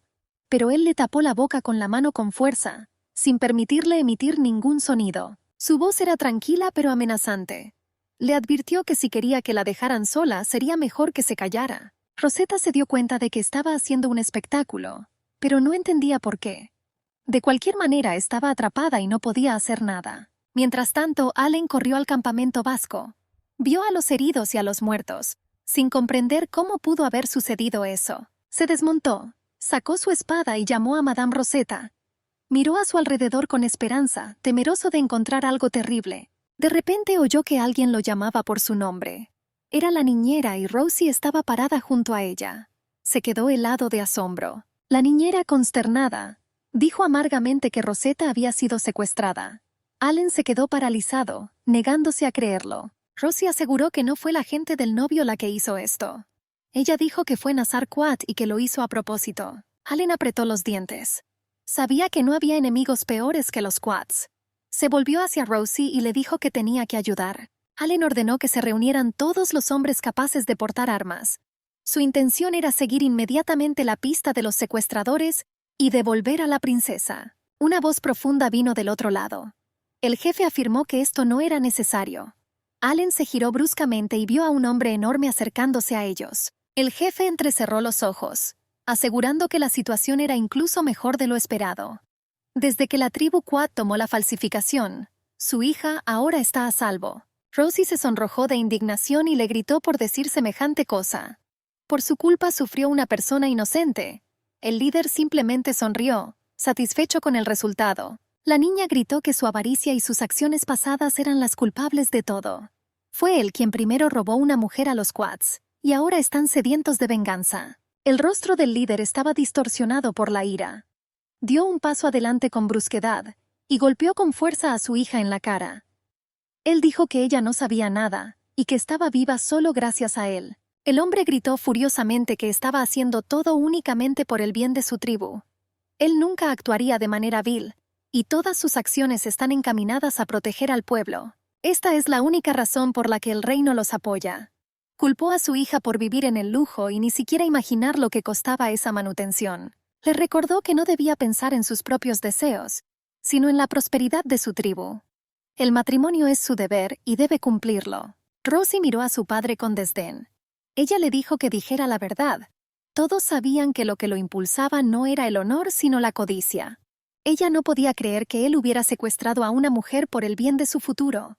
A: pero él le tapó la boca con la mano con fuerza, sin permitirle emitir ningún sonido. Su voz era tranquila pero amenazante. Le advirtió que si quería que la dejaran sola, sería mejor que se callara. Rosetta se dio cuenta de que estaba haciendo un espectáculo, pero no entendía por qué. De cualquier manera estaba atrapada y no podía hacer nada. Mientras tanto, Allen corrió al campamento vasco. Vio a los heridos y a los muertos, sin comprender cómo pudo haber sucedido eso. Se desmontó, sacó su espada y llamó a Madame Rosetta. Miró a su alrededor con esperanza, temeroso de encontrar algo terrible. De repente oyó que alguien lo llamaba por su nombre. Era la niñera y Rosie estaba parada junto a ella. Se quedó helado de asombro. La niñera, consternada, dijo amargamente que Rosetta había sido secuestrada. Allen se quedó paralizado, negándose a creerlo. Rosie aseguró que no fue la gente del novio la que hizo esto. Ella dijo que fue Nazar Quat y que lo hizo a propósito. Allen apretó los dientes. Sabía que no había enemigos peores que los Quats. Se volvió hacia Rosie y le dijo que tenía que ayudar. Allen ordenó que se reunieran todos los hombres capaces de portar armas. Su intención era seguir inmediatamente la pista de los secuestradores y devolver a la princesa. Una voz profunda vino del otro lado. El jefe afirmó que esto no era necesario. Allen se giró bruscamente y vio a un hombre enorme acercándose a ellos. El jefe entrecerró los ojos, asegurando que la situación era incluso mejor de lo esperado. Desde que la tribu Quat tomó la falsificación, su hija ahora está a salvo. Rosie se sonrojó de indignación y le gritó por decir semejante cosa. Por su culpa sufrió una persona inocente. El líder simplemente sonrió, satisfecho con el resultado. La niña gritó que su avaricia y sus acciones pasadas eran las culpables de todo. Fue él quien primero robó una mujer a los Quads, y ahora están sedientos de venganza. El rostro del líder estaba distorsionado por la ira. Dio un paso adelante con brusquedad, y golpeó con fuerza a su hija en la cara. Él dijo que ella no sabía nada, y que estaba viva solo gracias a él. El hombre gritó furiosamente que estaba haciendo todo únicamente por el bien de su tribu. Él nunca actuaría de manera vil, y todas sus acciones están encaminadas a proteger al pueblo. Esta es la única razón por la que el reino los apoya. Culpó a su hija por vivir en el lujo y ni siquiera imaginar lo que costaba esa manutención. Le recordó que no debía pensar en sus propios deseos, sino en la prosperidad de su tribu. El matrimonio es su deber y debe cumplirlo. Rosie miró a su padre con desdén. Ella le dijo que dijera la verdad. Todos sabían que lo impulsaba no era el honor sino la codicia. Ella no podía creer que él hubiera secuestrado a una mujer por el bien de su futuro.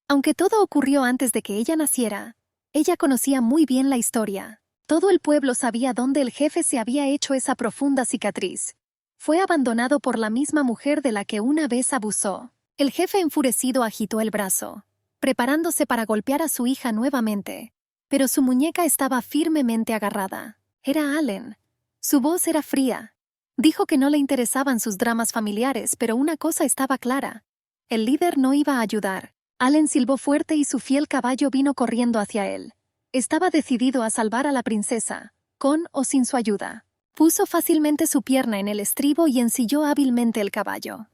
A: Aunque todo ocurrió antes de que ella naciera, ella conocía muy bien la historia. Todo el pueblo sabía dónde el jefe se había hecho esa profunda cicatriz. Fue abandonado por la misma mujer de la que una vez abusó. El jefe enfurecido agitó el brazo, preparándose para golpear a su hija nuevamente, pero su muñeca estaba firmemente agarrada. Era Allen. Su voz era fría. Dijo que no le interesaban sus dramas familiares, pero una cosa estaba clara. El líder no iba a ayudar. Allen silbó fuerte y su fiel caballo vino corriendo hacia él. Estaba decidido a salvar a la princesa, con o sin su ayuda. Puso fácilmente su pierna en el estribo y ensilló hábilmente el caballo.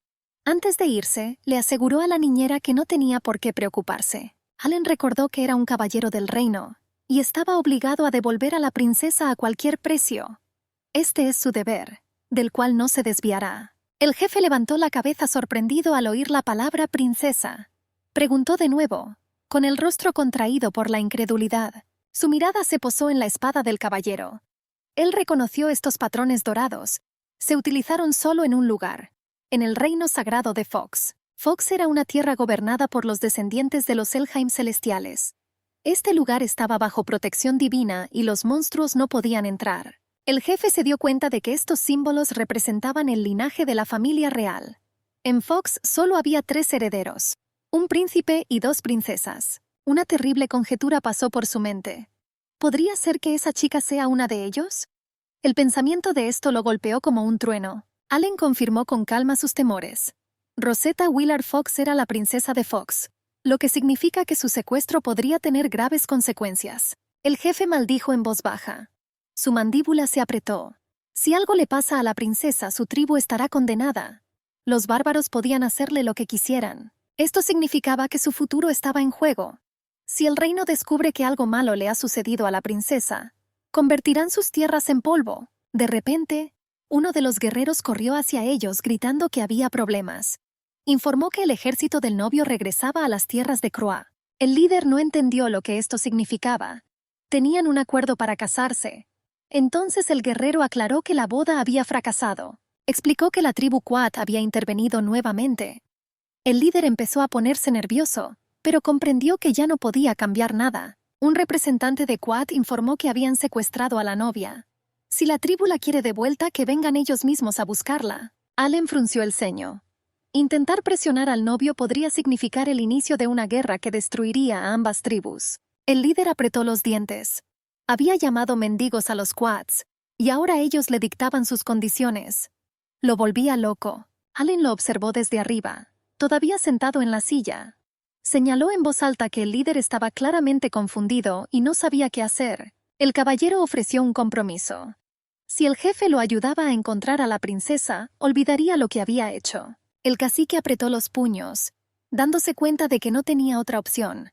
A: Antes de irse, le aseguró a la niñera que no tenía por qué preocuparse. Allen recordó que era un caballero del reino, y estaba obligado a devolver a la princesa a cualquier precio. Este es su deber, del cual no se desviará. El jefe levantó la cabeza sorprendido al oír la palabra princesa. Preguntó de nuevo, con el rostro contraído por la incredulidad. Su mirada se posó en la espada del caballero. Él reconoció estos patrones dorados. Se utilizaron solo en un lugar, en el reino sagrado de Fox. Fox era una tierra gobernada por los descendientes de los Elfheim celestiales. Este lugar estaba bajo protección divina y los monstruos no podían entrar. El jefe se dio cuenta de que estos símbolos representaban el linaje de la familia real. En Fox solo había 3 herederos, un príncipe y 2 princesas. Una terrible conjetura pasó por su mente. ¿Podría ser que esa chica sea una de ellos? El pensamiento de esto lo golpeó como un trueno. Allen confirmó con calma sus temores. Rosetta Willard Fox era la princesa de Fox, lo que significa que su secuestro podría tener graves consecuencias. El jefe maldijo en voz baja. Su mandíbula se apretó. Si algo le pasa a la princesa, su tribu estará condenada. Los bárbaros podían hacerle lo que quisieran. Esto significaba que su futuro estaba en juego. Si el reino descubre que algo malo le ha sucedido a la princesa, convertirán sus tierras en polvo. De repente, uno de los guerreros corrió hacia ellos gritando que había problemas. Informó que el ejército del novio regresaba a las tierras de Croix. El líder no entendió lo que esto significaba. Tenían un acuerdo para casarse. Entonces el guerrero aclaró que la boda había fracasado. Explicó que la tribu Quad había intervenido nuevamente. El líder empezó a ponerse nervioso, pero comprendió que ya no podía cambiar nada. Un representante de Quad informó que habían secuestrado a la novia. Si la tribu la quiere de vuelta, que vengan ellos mismos a buscarla. Allen frunció el ceño. Intentar presionar al novio podría significar el inicio de una guerra que destruiría a ambas tribus. El líder apretó los dientes. Había llamado mendigos a los Quads, y ahora ellos le dictaban sus condiciones. Lo volvía loco. Allen lo observó desde arriba, todavía sentado en la silla. Señaló en voz alta que el líder estaba claramente confundido y no sabía qué hacer. El caballero ofreció un compromiso. Si el jefe lo ayudaba a encontrar a la princesa, olvidaría lo que había hecho. El cacique apretó los puños, dándose cuenta de que no tenía otra opción.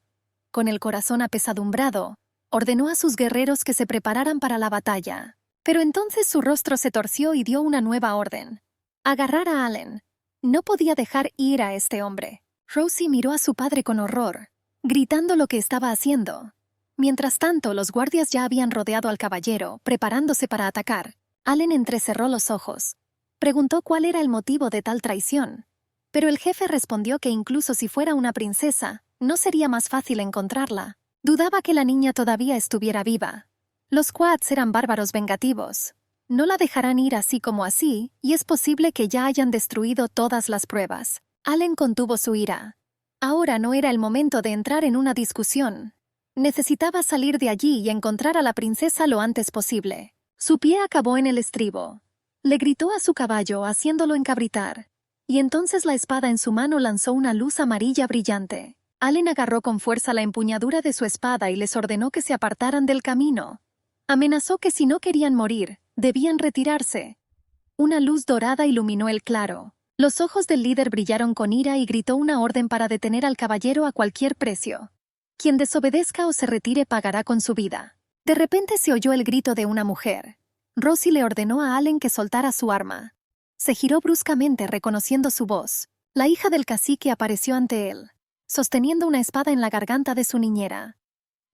A: Con el corazón apesadumbrado, ordenó a sus guerreros que se prepararan para la batalla. Pero entonces su rostro se torció y dio una nueva orden. Agarrar a Allen. No podía dejar ir a este hombre. Rosie miró a su padre con horror, gritando lo que estaba haciendo. Mientras tanto, los guardias ya habían rodeado al caballero, preparándose para atacar. Allen entrecerró los ojos. Preguntó cuál era el motivo de tal traición. Pero el jefe respondió que incluso si fuera una princesa, ¿No sería más fácil encontrarla? Dudaba que la niña todavía estuviera viva. Los Quads eran bárbaros vengativos. No la dejarán ir así como así, y es posible que ya hayan destruido todas las pruebas. Allen contuvo su ira. Ahora no era el momento de entrar en una discusión. Necesitaba salir de allí y encontrar a la princesa lo antes posible. Su pie acabó en el estribo. Le gritó a su caballo, haciéndolo encabritar. Y entonces la espada en su mano lanzó una luz amarilla brillante. Allen agarró con fuerza la empuñadura de su espada y les ordenó que se apartaran del camino. Amenazó que si no querían morir, debían retirarse. Una luz dorada iluminó el claro. Los ojos del líder brillaron con ira y gritó una orden para detener al caballero a cualquier precio. Quien desobedezca o se retire pagará con su vida. De repente se oyó el grito de una mujer. Rosie le ordenó a Allen que soltara su arma. Se giró bruscamente reconociendo su voz. La hija del cacique apareció ante él, sosteniendo una espada en la garganta de su niñera.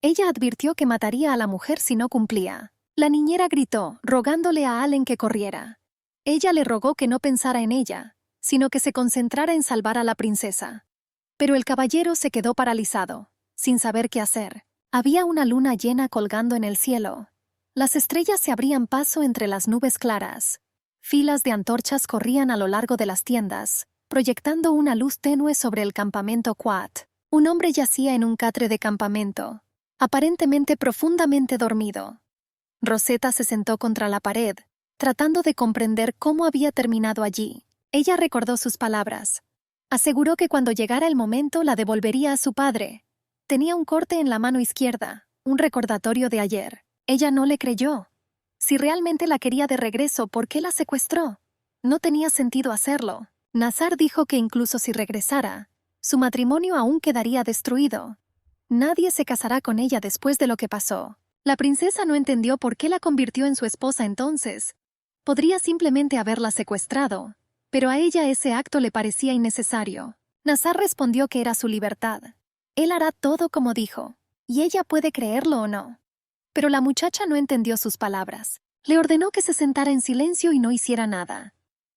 A: Ella advirtió que mataría a la mujer si no cumplía. La niñera gritó, rogándole a Allen que corriera. Ella le rogó que no pensara en ella, sino que se concentrara en salvar a la princesa. Pero el caballero se quedó paralizado, sin saber qué hacer. Había una luna llena colgando en el cielo. Las estrellas se abrían paso entre las nubes claras. Filas de antorchas corrían a lo largo de las tiendas, proyectando una luz tenue sobre el campamento Quad. Un hombre yacía en un catre de campamento, aparentemente profundamente dormido. Rosetta se sentó contra la pared, tratando de comprender cómo había terminado allí. Ella recordó sus palabras. Aseguró que cuando llegara el momento la devolvería a su padre. Tenía un corte en la mano izquierda, un recordatorio de ayer. Ella no le creyó. Si realmente la quería de regreso, ¿por qué la secuestró? No tenía sentido hacerlo. Nazar dijo que incluso si regresara, su matrimonio aún quedaría destruido. Nadie se casará con ella después de lo que pasó. La princesa no entendió por qué la convirtió en su esposa entonces. Podría simplemente haberla secuestrado, pero a ella ese acto le parecía innecesario. Nazar respondió que era su libertad. Él hará todo como dijo, y ella puede creerlo o no. Pero la muchacha no entendió sus palabras. Le ordenó que se sentara en silencio y no hiciera nada.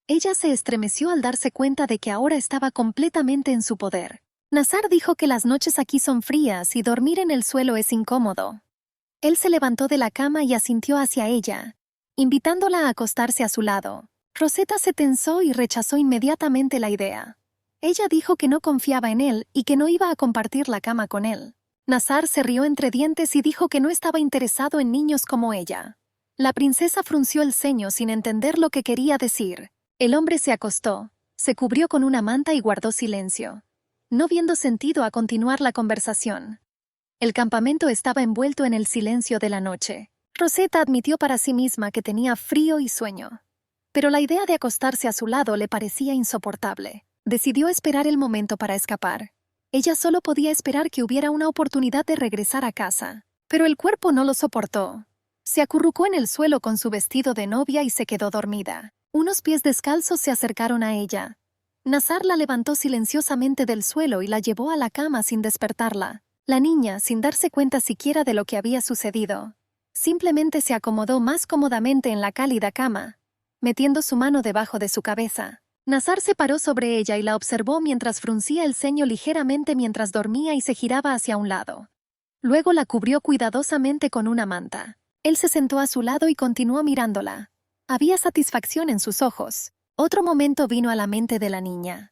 A: Ella se estremeció al darse cuenta de que ahora estaba completamente en su poder. Nazar dijo que las noches aquí son frías y dormir en el suelo es incómodo. Él se levantó de la cama y asintió hacia ella, invitándola a acostarse a su lado. Rosetta se tensó y rechazó inmediatamente la idea. Ella dijo que no confiaba en él y que no iba a compartir la cama con él. Nazar se rió entre dientes y dijo que no estaba interesado en niños como ella. La princesa frunció el ceño sin entender lo que quería decir. El hombre se acostó, se cubrió con una manta y guardó silencio, no viendo sentido a continuar la conversación. El campamento estaba envuelto en el silencio de la noche. Rosetta admitió para sí misma que tenía frío y sueño, pero la idea de acostarse a su lado le parecía insoportable. Decidió esperar el momento para escapar. Ella solo podía esperar que hubiera una oportunidad de regresar a casa, pero el cuerpo no lo soportó. Se acurrucó en el suelo con su vestido de novia y se quedó dormida. Unos pies descalzos se acercaron a ella. Nazar la levantó silenciosamente del suelo y la llevó a la cama sin despertarla. La niña, sin darse cuenta siquiera de lo que había sucedido, simplemente se acomodó más cómodamente en la cálida cama, metiendo su mano debajo de su cabeza. Nazar se paró sobre ella y la observó mientras fruncía el ceño ligeramente mientras dormía y se giraba hacia un lado. Luego la cubrió cuidadosamente con una manta. Él se sentó a su lado y continuó mirándola. Había satisfacción en sus ojos. Otro momento vino a la mente de la niña.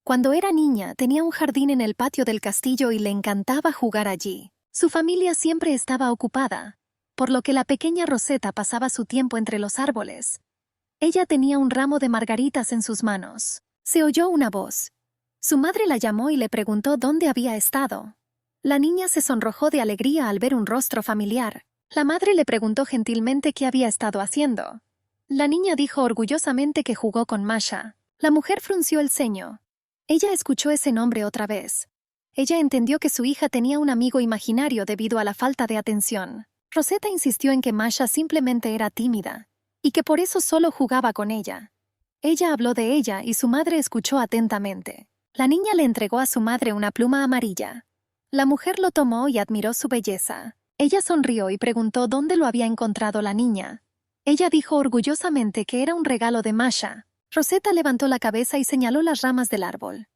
A: Cuando era niña, tenía un jardín en el patio del castillo y le encantaba jugar allí. Su familia siempre estaba ocupada, por lo que la pequeña Rosetta pasaba su tiempo entre los árboles. Ella tenía un ramo de margaritas en sus manos. Se oyó una voz. Su madre la llamó y le preguntó dónde había estado. La niña se sonrojó de alegría al ver un rostro familiar. La madre le preguntó gentilmente qué había estado haciendo. La niña dijo orgullosamente que jugó con Masha. La mujer frunció el ceño. Ella escuchó ese nombre otra vez. Ella entendió que su hija tenía un amigo imaginario debido a la falta de atención. Rosetta insistió en que Masha simplemente era tímida, y que por eso solo jugaba con ella. Ella habló de ella y su madre escuchó atentamente. La niña le entregó a su madre una pluma amarilla. La mujer lo tomó y admiró su belleza. Ella sonrió y preguntó dónde lo había encontrado la niña. Ella dijo orgullosamente que era un regalo de Masha. Rosetta levantó la cabeza y señaló las ramas del árbol.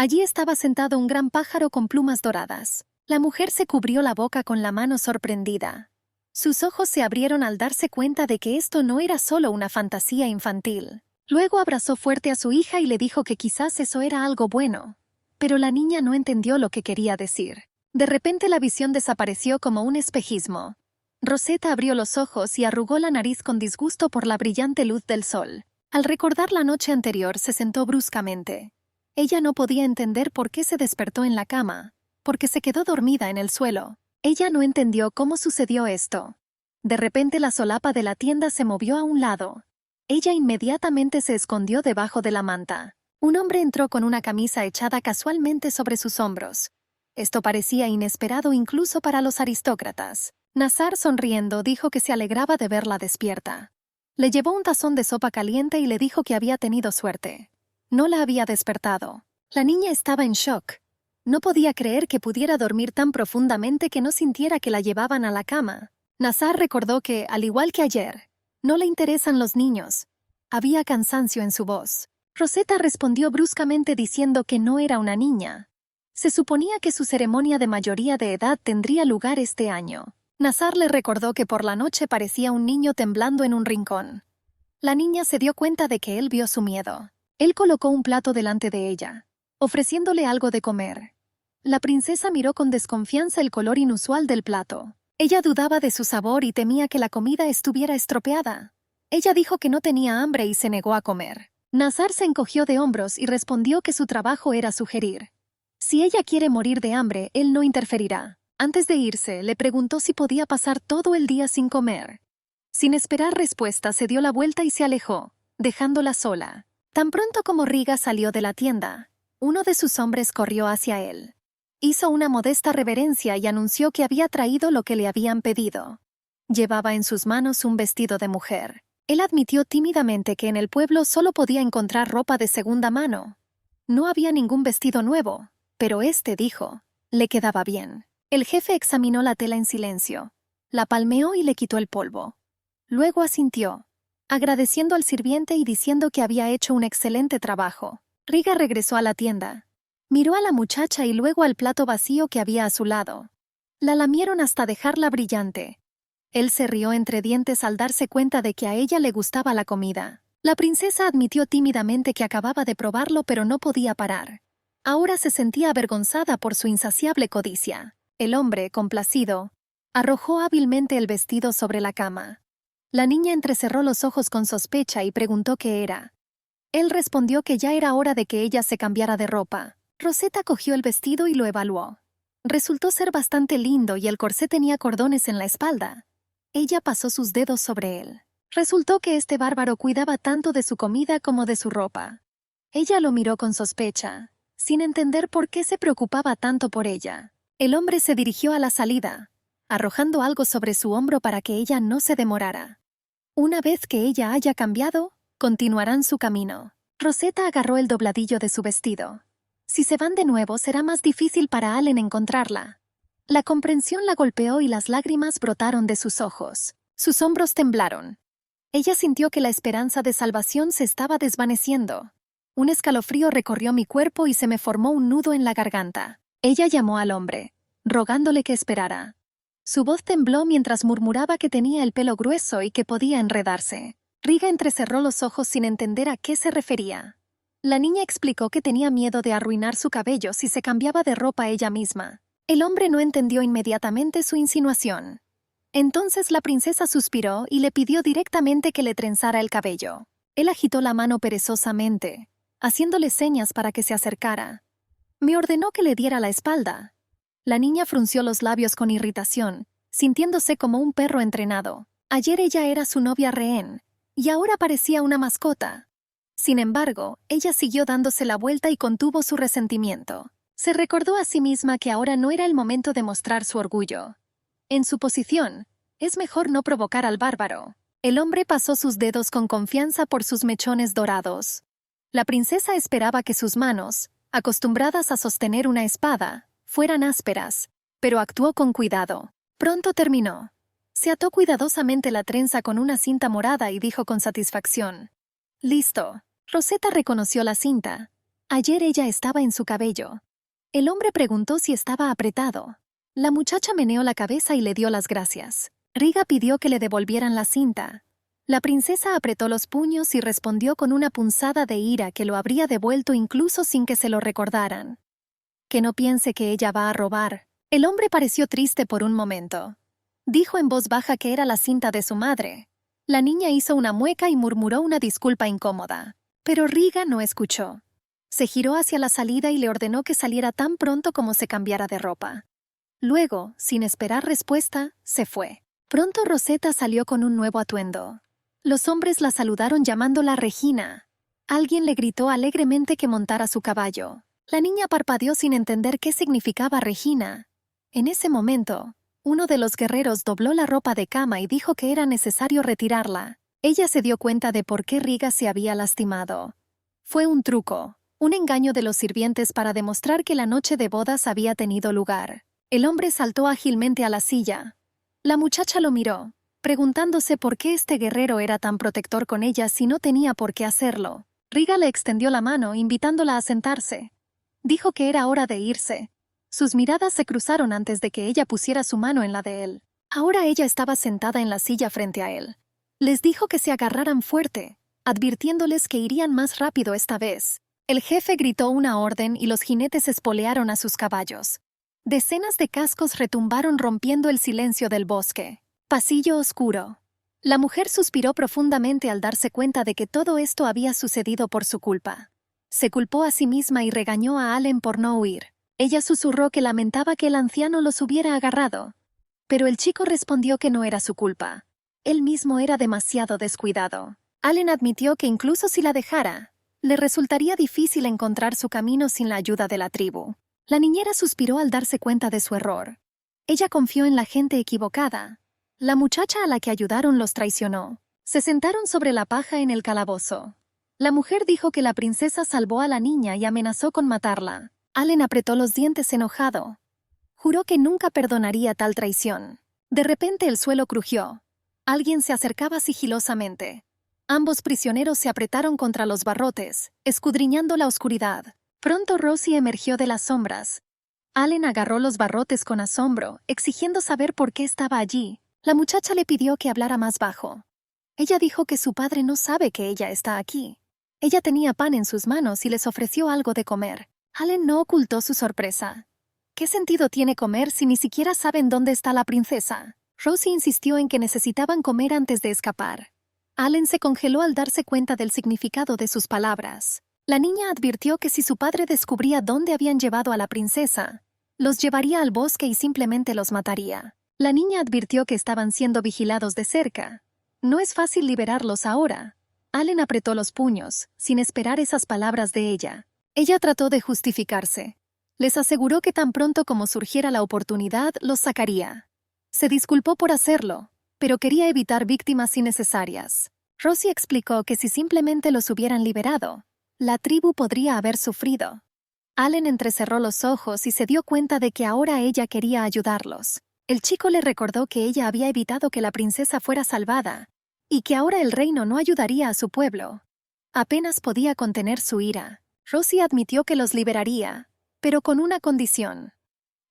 A: Allí estaba sentado un gran pájaro con plumas doradas. La mujer se cubrió la boca con la mano sorprendida. Sus ojos se abrieron al darse cuenta de que esto no era solo una fantasía infantil. Luego abrazó fuerte a su hija y le dijo que quizás eso era algo bueno. Pero la niña no entendió lo que quería decir. De repente la visión desapareció como un espejismo. Rosetta abrió los ojos y arrugó la nariz con disgusto por la brillante luz del sol. Al recordar la noche anterior, se sentó bruscamente. Ella no podía entender por qué se despertó en la cama, porque se quedó dormida en el suelo. Ella no entendió cómo sucedió esto. De repente la solapa de la tienda se movió a un lado. Ella inmediatamente se escondió debajo de la manta. Un hombre entró con una camisa echada casualmente sobre sus hombros. Esto parecía inesperado incluso para los aristócratas. Nazar, sonriendo, dijo que se alegraba de verla despierta. Le llevó un tazón de sopa caliente y le dijo que había tenido suerte. No la había despertado. La niña estaba en shock. No podía creer que pudiera dormir tan profundamente que no sintiera que la llevaban a la cama. Nazar recordó que, al igual que ayer, no le interesan los niños. Había cansancio en su voz. Rosetta respondió bruscamente diciendo que no era una niña. Se suponía que su ceremonia de mayoría de edad tendría lugar este año. Nazar le recordó que por la noche parecía un niño temblando en un rincón. La niña se dio cuenta de que él vio su miedo. Él colocó un plato delante de ella, ofreciéndole algo de comer. La princesa miró con desconfianza el color inusual del plato. Ella dudaba de su sabor y temía que la comida estuviera estropeada. Ella dijo que no tenía hambre y se negó a comer. Nazar se encogió de hombros y respondió que su trabajo era sugerir. Si ella quiere morir de hambre, él no interferirá. Antes de irse, le preguntó si podía pasar todo el día sin comer. Sin esperar respuesta, se dio la vuelta y se alejó, dejándola sola. Tan pronto como Riga salió de la tienda, uno de sus hombres corrió hacia él. Hizo una modesta reverencia y anunció que había traído lo que le habían pedido. Llevaba en sus manos un vestido de mujer. Él admitió tímidamente que en el pueblo solo podía encontrar ropa de segunda mano. No había ningún vestido nuevo, pero dijo, le quedaba bien. El jefe examinó la tela en silencio, la palmeó y le quitó el polvo. Luego asintió, agradeciendo al sirviente y diciendo que había hecho un excelente trabajo. Riga regresó a la tienda. Miró a la muchacha y luego al plato vacío que había a su lado. La lamieron hasta dejarla brillante. Él se rió entre dientes al darse cuenta de que a ella le gustaba la comida. La princesa admitió tímidamente que acababa de probarlo pero no podía parar. Ahora se sentía avergonzada por su insaciable codicia. El hombre, complacido, arrojó hábilmente el vestido sobre la cama. La niña entrecerró los ojos con sospecha y preguntó qué era. Él respondió que ya era hora de que ella se cambiara de ropa. Rosetta cogió el vestido y lo evaluó. Resultó ser bastante lindo y el corsé tenía cordones en la espalda. Ella pasó sus dedos sobre él. Resultó que este bárbaro cuidaba tanto de su comida como de su ropa. Ella lo miró con sospecha, sin entender por qué se preocupaba tanto por ella. El hombre se dirigió a la salida, arrojando algo sobre su hombro para que ella no se demorara. Una vez que ella haya cambiado, continuarán su camino. Rosetta agarró el dobladillo de su vestido. Si se van de nuevo, será más difícil para Allen encontrarla. La comprensión la golpeó y las lágrimas brotaron de sus ojos. Sus hombros temblaron. Ella sintió que la esperanza de salvación se estaba desvaneciendo. Un escalofrío recorrió mi cuerpo y se me formó un nudo en la garganta. Ella llamó al hombre, rogándole que esperara. Su voz tembló mientras murmuraba que tenía el pelo grueso y que podía enredarse. Riga entrecerró los ojos sin entender a qué se refería. La niña explicó que tenía miedo de arruinar su cabello si se cambiaba de ropa ella misma. El hombre no entendió inmediatamente su insinuación. Entonces la princesa suspiró y le pidió directamente que le trenzara el cabello. Él agitó la mano perezosamente, haciéndole señas para que se acercara. Me ordenó que le diera la espalda. La niña frunció los labios con irritación, sintiéndose como un perro entrenado. Ayer ella era su novia rehén, y ahora parecía una mascota. Sin embargo, ella siguió dándose la vuelta y contuvo su resentimiento. Se recordó a sí misma que ahora no era el momento de mostrar su orgullo. En su posición, es mejor no provocar al bárbaro. El hombre pasó sus dedos con confianza por sus mechones dorados. La princesa esperaba que sus manos, acostumbradas a sostener una espada, fueran ásperas, pero actuó con cuidado. Pronto terminó. Se ató cuidadosamente la trenza con una cinta morada y dijo con satisfacción: «Listo». Rosetta reconoció la cinta. Ayer ella estaba en su cabello. El hombre preguntó si estaba apretado. La muchacha meneó la cabeza y le dio las gracias. Riga pidió que le devolvieran la cinta. La princesa apretó los puños y respondió con una punzada de ira que lo habría devuelto incluso sin que se lo recordaran. Que no piense que ella va a robar. El hombre pareció triste por un momento. Dijo en voz baja que era la cinta de su madre. La niña hizo una mueca y murmuró una disculpa incómoda. Pero Riga no escuchó. Se giró hacia la salida y le ordenó que saliera tan pronto como se cambiara de ropa. Luego, sin esperar respuesta, se fue. Pronto Rosetta salió con un nuevo atuendo. Los hombres la saludaron llamándola Regina. Alguien le gritó alegremente que montara su caballo. La niña parpadeó sin entender qué significaba Regina. En ese momento, uno de los guerreros dobló la ropa de cama y dijo que era necesario retirarla. Ella se dio cuenta de por qué Riga se había lastimado. Fue un truco, un engaño de los sirvientes para demostrar que la noche de bodas había tenido lugar. El hombre saltó ágilmente a la silla. La muchacha lo miró, preguntándose por qué este guerrero era tan protector con ella si no tenía por qué hacerlo. Riga le extendió la mano, invitándola a sentarse. Dijo que era hora de irse. Sus miradas se cruzaron antes de que ella pusiera su mano en la de él. Ahora ella estaba sentada en la silla frente a él. Les dijo que se agarraran fuerte, advirtiéndoles que irían más rápido esta vez. El jefe gritó una orden y los jinetes espolearon a sus caballos. Decenas de cascos retumbaron rompiendo el silencio del bosque. Pasillo oscuro. La mujer suspiró profundamente al darse cuenta de que todo esto había sucedido por su culpa. Se culpó a sí misma y regañó a Allen por no huir. Ella susurró que lamentaba que el anciano los hubiera agarrado. Pero el chico respondió que no era su culpa. Él mismo era demasiado descuidado. Allen admitió que incluso si la dejara, le resultaría difícil encontrar su camino sin la ayuda de la tribu. La niñera suspiró al darse cuenta de su error. Ella confió en la gente equivocada. La muchacha a la que ayudaron los traicionó. Se sentaron sobre la paja en el calabozo. La mujer dijo que la princesa salvó a la niña y amenazó con matarla. Allen apretó los dientes enojado. Juró que nunca perdonaría tal traición. De repente el suelo crujió. Alguien se acercaba sigilosamente. Ambos prisioneros se apretaron contra los barrotes, escudriñando la oscuridad. Pronto Rosie emergió de las sombras. Allen agarró los barrotes con asombro, exigiendo saber por qué estaba allí. La muchacha le pidió que hablara más bajo. Ella dijo que su padre no sabe que ella está aquí. Ella tenía pan en sus manos y les ofreció algo de comer. Allen no ocultó su sorpresa. ¿Qué sentido tiene comer si ni siquiera saben dónde está la princesa? Rosie insistió en que necesitaban comer antes de escapar. Allen se congeló al darse cuenta del significado de sus palabras. La niña advirtió que si su padre descubría dónde habían llevado a la princesa, los llevaría al bosque y simplemente los mataría. La niña advirtió que estaban siendo vigilados de cerca. No es fácil liberarlos ahora. Allen apretó los puños, sin esperar esas palabras de ella. Ella trató de justificarse. Les aseguró que tan pronto como surgiera la oportunidad, los sacaría. Se disculpó por hacerlo, pero quería evitar víctimas innecesarias. Rosie explicó que si simplemente los hubieran liberado, la tribu podría haber sufrido. Allen entrecerró los ojos y se dio cuenta de que ahora ella quería ayudarlos. El chico le recordó que ella había evitado que la princesa fuera salvada, y que ahora el reino no ayudaría a su pueblo. Apenas podía contener su ira. Rosie admitió que los liberaría, pero con una condición.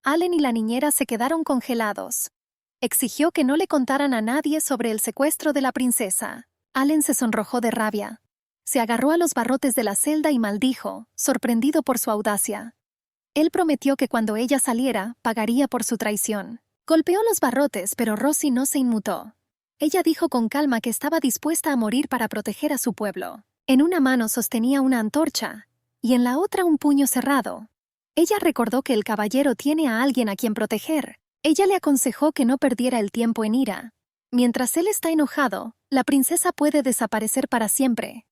A: Allen y la niñera se quedaron congelados. Exigió que no le contaran a nadie sobre el secuestro de la princesa. Allen se sonrojó de rabia. Se agarró a los barrotes de la celda y maldijo, sorprendido por su audacia. Él prometió que cuando ella saliera, pagaría por su traición. Golpeó los barrotes, pero Rosie no se inmutó. Ella dijo con calma que estaba dispuesta a morir para proteger a su pueblo. En una mano sostenía una antorcha, y en la otra un puño cerrado. Ella recordó que el caballero tiene a alguien a quien proteger. Ella le aconsejó que no perdiera el tiempo en ira. Mientras él está enojado, la princesa puede desaparecer para siempre.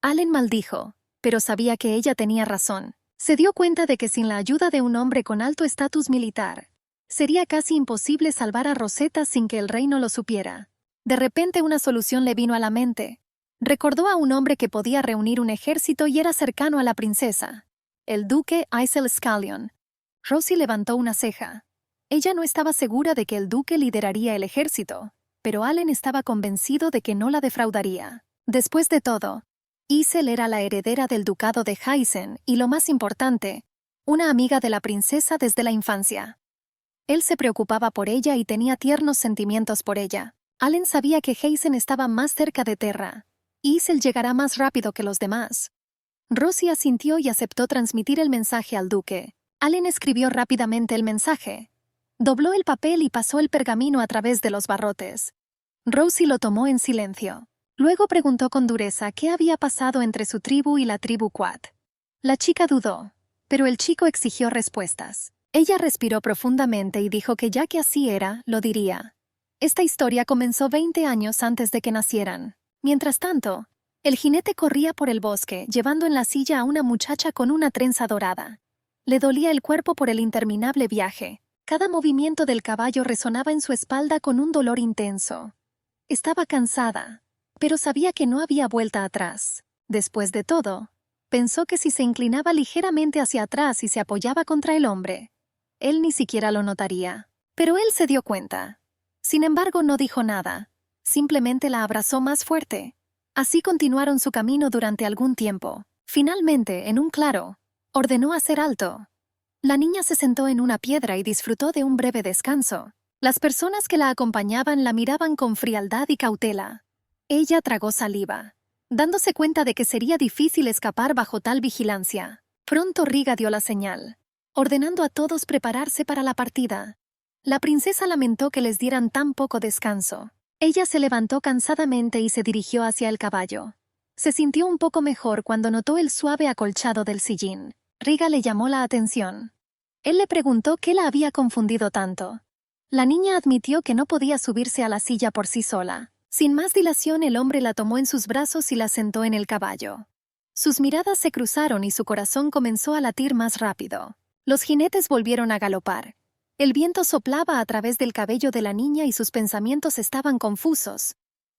A: Allen maldijo, pero sabía que ella tenía razón. Se dio cuenta de que sin la ayuda de un hombre con alto estatus militar, sería casi imposible salvar a Rosetta sin que el reino lo supiera. De repente una solución le vino a la mente. Recordó a un hombre que podía reunir un ejército y era cercano a la princesa. El duque Isel Scallion. Rosie levantó una ceja. Ella no estaba segura de que el duque lideraría el ejército, pero Allen estaba convencido de que no la defraudaría. Después de todo, Isel era la heredera del ducado de Heisen y, lo más importante, una amiga de la princesa desde la infancia. Él se preocupaba por ella y tenía tiernos sentimientos por ella. Allen sabía que Heisen estaba más cerca de Terra. Isel llegará más rápido que los demás. Rosie asintió y aceptó transmitir el mensaje al duque. Allen escribió rápidamente el mensaje. Dobló el papel y pasó el pergamino a través de los barrotes. Rosie lo tomó en silencio. Luego preguntó con dureza qué había pasado entre su tribu y la tribu Quad. La chica dudó, pero el chico exigió respuestas. Ella respiró profundamente y dijo que ya que así era, lo diría. Esta historia comenzó 20 años antes de que nacieran. Mientras tanto, el jinete corría por el bosque, llevando en la silla a una muchacha con una trenza dorada. Le dolía el cuerpo por el interminable viaje. Cada movimiento del caballo resonaba en su espalda con un dolor intenso. Estaba cansada, pero sabía que no había vuelta atrás. Después de todo, pensó que si se inclinaba ligeramente hacia atrás y se apoyaba contra el hombre, él ni siquiera lo notaría. Pero él se dio cuenta. Sin embargo, no dijo nada. Simplemente la abrazó más fuerte. Así continuaron su camino durante algún tiempo. Finalmente, en un claro, ordenó hacer alto. La niña se sentó en una piedra y disfrutó de un breve descanso. Las personas que la acompañaban la miraban con frialdad y cautela. Ella tragó saliva, dándose cuenta de que sería difícil escapar bajo tal vigilancia. Pronto Riga dio la señal, ordenando a todos prepararse para la partida. La princesa lamentó que les dieran tan poco descanso. Ella se levantó cansadamente y se dirigió hacia el caballo. Se sintió un poco mejor cuando notó el suave acolchado del sillín. Riga le llamó la atención. Él le preguntó qué la había confundido tanto. La niña admitió que no podía subirse a la silla por sí sola. Sin más dilación, el hombre la tomó en sus brazos y la sentó en el caballo. Sus miradas se cruzaron y su corazón comenzó a latir más rápido. Los jinetes volvieron a galopar. El viento soplaba a través del cabello de la niña y sus pensamientos estaban confusos.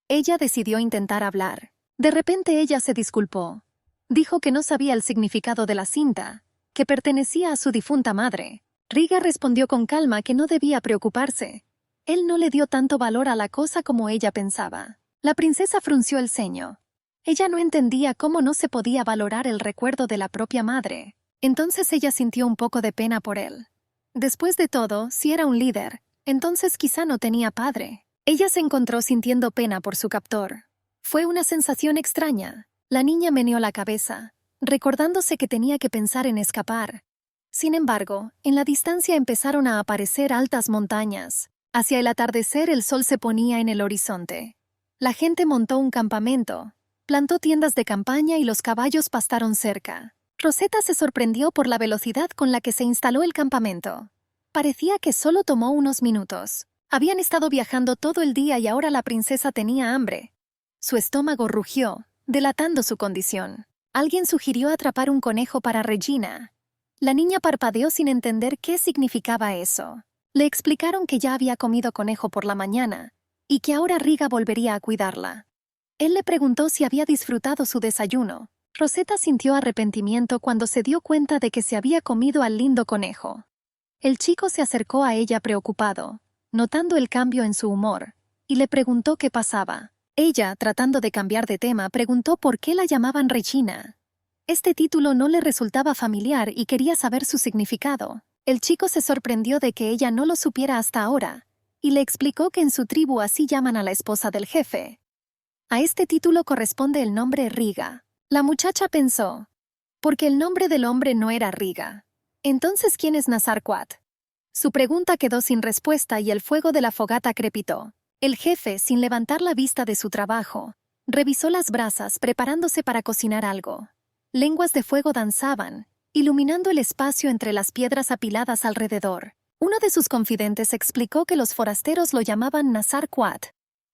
A: Ella decidió intentar hablar. De repente ella se disculpó. Dijo que no sabía el significado de la cinta, que pertenecía a su difunta madre. Riga respondió con calma que no debía preocuparse. Él no le dio tanto valor a la cosa como ella pensaba. La princesa frunció el ceño. Ella no entendía cómo no se podía valorar el recuerdo de la propia madre. Entonces ella sintió un poco de pena por él. Después de todo, si era un líder, entonces quizá no tenía padre. Ella se encontró sintiendo pena por su captor. Fue una sensación extraña. La niña meneó la cabeza, recordándose que tenía que pensar en escapar. Sin embargo, en la distancia empezaron a aparecer altas montañas. Hacia el atardecer el sol se ponía en el horizonte. La gente montó un campamento, plantó tiendas de campaña y los caballos pastaron cerca. Rosetta se sorprendió por la velocidad con la que se instaló el campamento. Parecía que solo tomó unos minutos. Habían estado viajando todo el día y ahora la princesa tenía hambre. Su estómago rugió, delatando su condición. Alguien sugirió atrapar un conejo para Regina. La niña parpadeó sin entender qué significaba eso. Le explicaron que ya había comido conejo por la mañana y que ahora Riga volvería a cuidarla. Él le preguntó si había disfrutado su desayuno. Rosetta sintió arrepentimiento cuando se dio cuenta de que se había comido al lindo conejo. El chico se acercó a ella preocupado, notando el cambio en su humor, y le preguntó qué pasaba. Ella, tratando de cambiar de tema, preguntó por qué la llamaban Regina. Este título no le resultaba familiar y quería saber su significado. El chico se sorprendió de que ella no lo supiera hasta ahora, y le explicó que en su tribu así llaman a la esposa del jefe. A este título corresponde el nombre Riga. La muchacha pensó, porque el nombre del hombre no era Riga. Entonces, ¿quién es Nazarquat? Su pregunta quedó sin respuesta y el fuego de la fogata crepitó. El jefe, sin levantar la vista de su trabajo, revisó las brasas preparándose para cocinar algo. Lenguas de fuego danzaban, iluminando el espacio entre las piedras apiladas alrededor. Uno de sus confidentes explicó que los forasteros lo llamaban Nazarquat,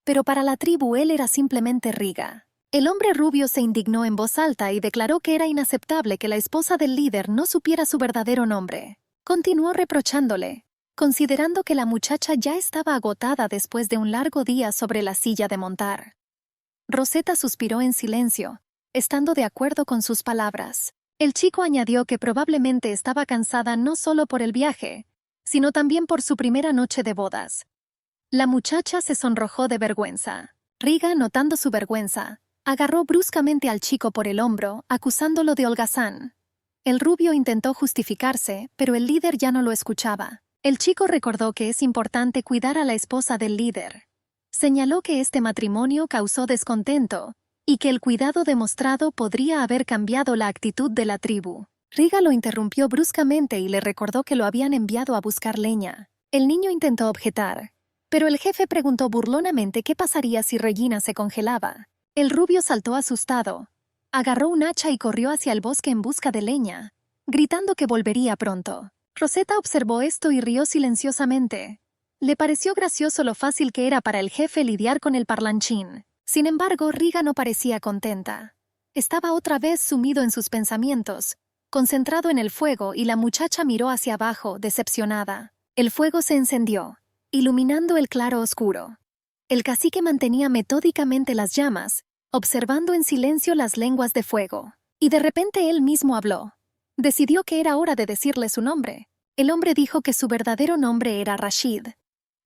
A: pero para la tribu él era simplemente Riga. El hombre rubio se indignó en voz alta y declaró que era inaceptable que la esposa del líder no supiera su verdadero nombre. Continuó reprochándole, considerando que la muchacha ya estaba agotada después de un largo día sobre la silla de montar. Rosetta suspiró en silencio, estando de acuerdo con sus palabras. El chico añadió que probablemente estaba cansada no solo por el viaje, sino también por su primera noche de bodas. La muchacha se sonrojó de vergüenza. Riga, notando su vergüenza, Agarró bruscamente al chico por el hombro, acusándolo de holgazán. El rubio intentó justificarse, pero el líder ya no lo escuchaba. El chico recordó que es importante cuidar a la esposa del líder. Señaló que este matrimonio causó descontento y que el cuidado demostrado podría haber cambiado la actitud de la tribu. Riga lo interrumpió bruscamente y le recordó que lo habían enviado a buscar leña. El niño intentó objetar, pero el jefe preguntó burlonamente qué pasaría si Regina se congelaba. El rubio saltó asustado. Agarró un hacha y corrió hacia el bosque en busca de leña, gritando que volvería pronto. Rosetta observó esto y rió silenciosamente. Le pareció gracioso lo fácil que era para el jefe lidiar con el parlanchín. Sin embargo, Riga no parecía contenta. Estaba otra vez sumido en sus pensamientos, concentrado en el fuego, y la muchacha miró hacia abajo, decepcionada. El fuego se encendió, iluminando el claro oscuro. El cacique mantenía metódicamente las llamas, observando en silencio las lenguas de fuego. Y de repente él mismo habló. Decidió que era hora de decirle su nombre. El hombre dijo que su verdadero nombre era Rashid.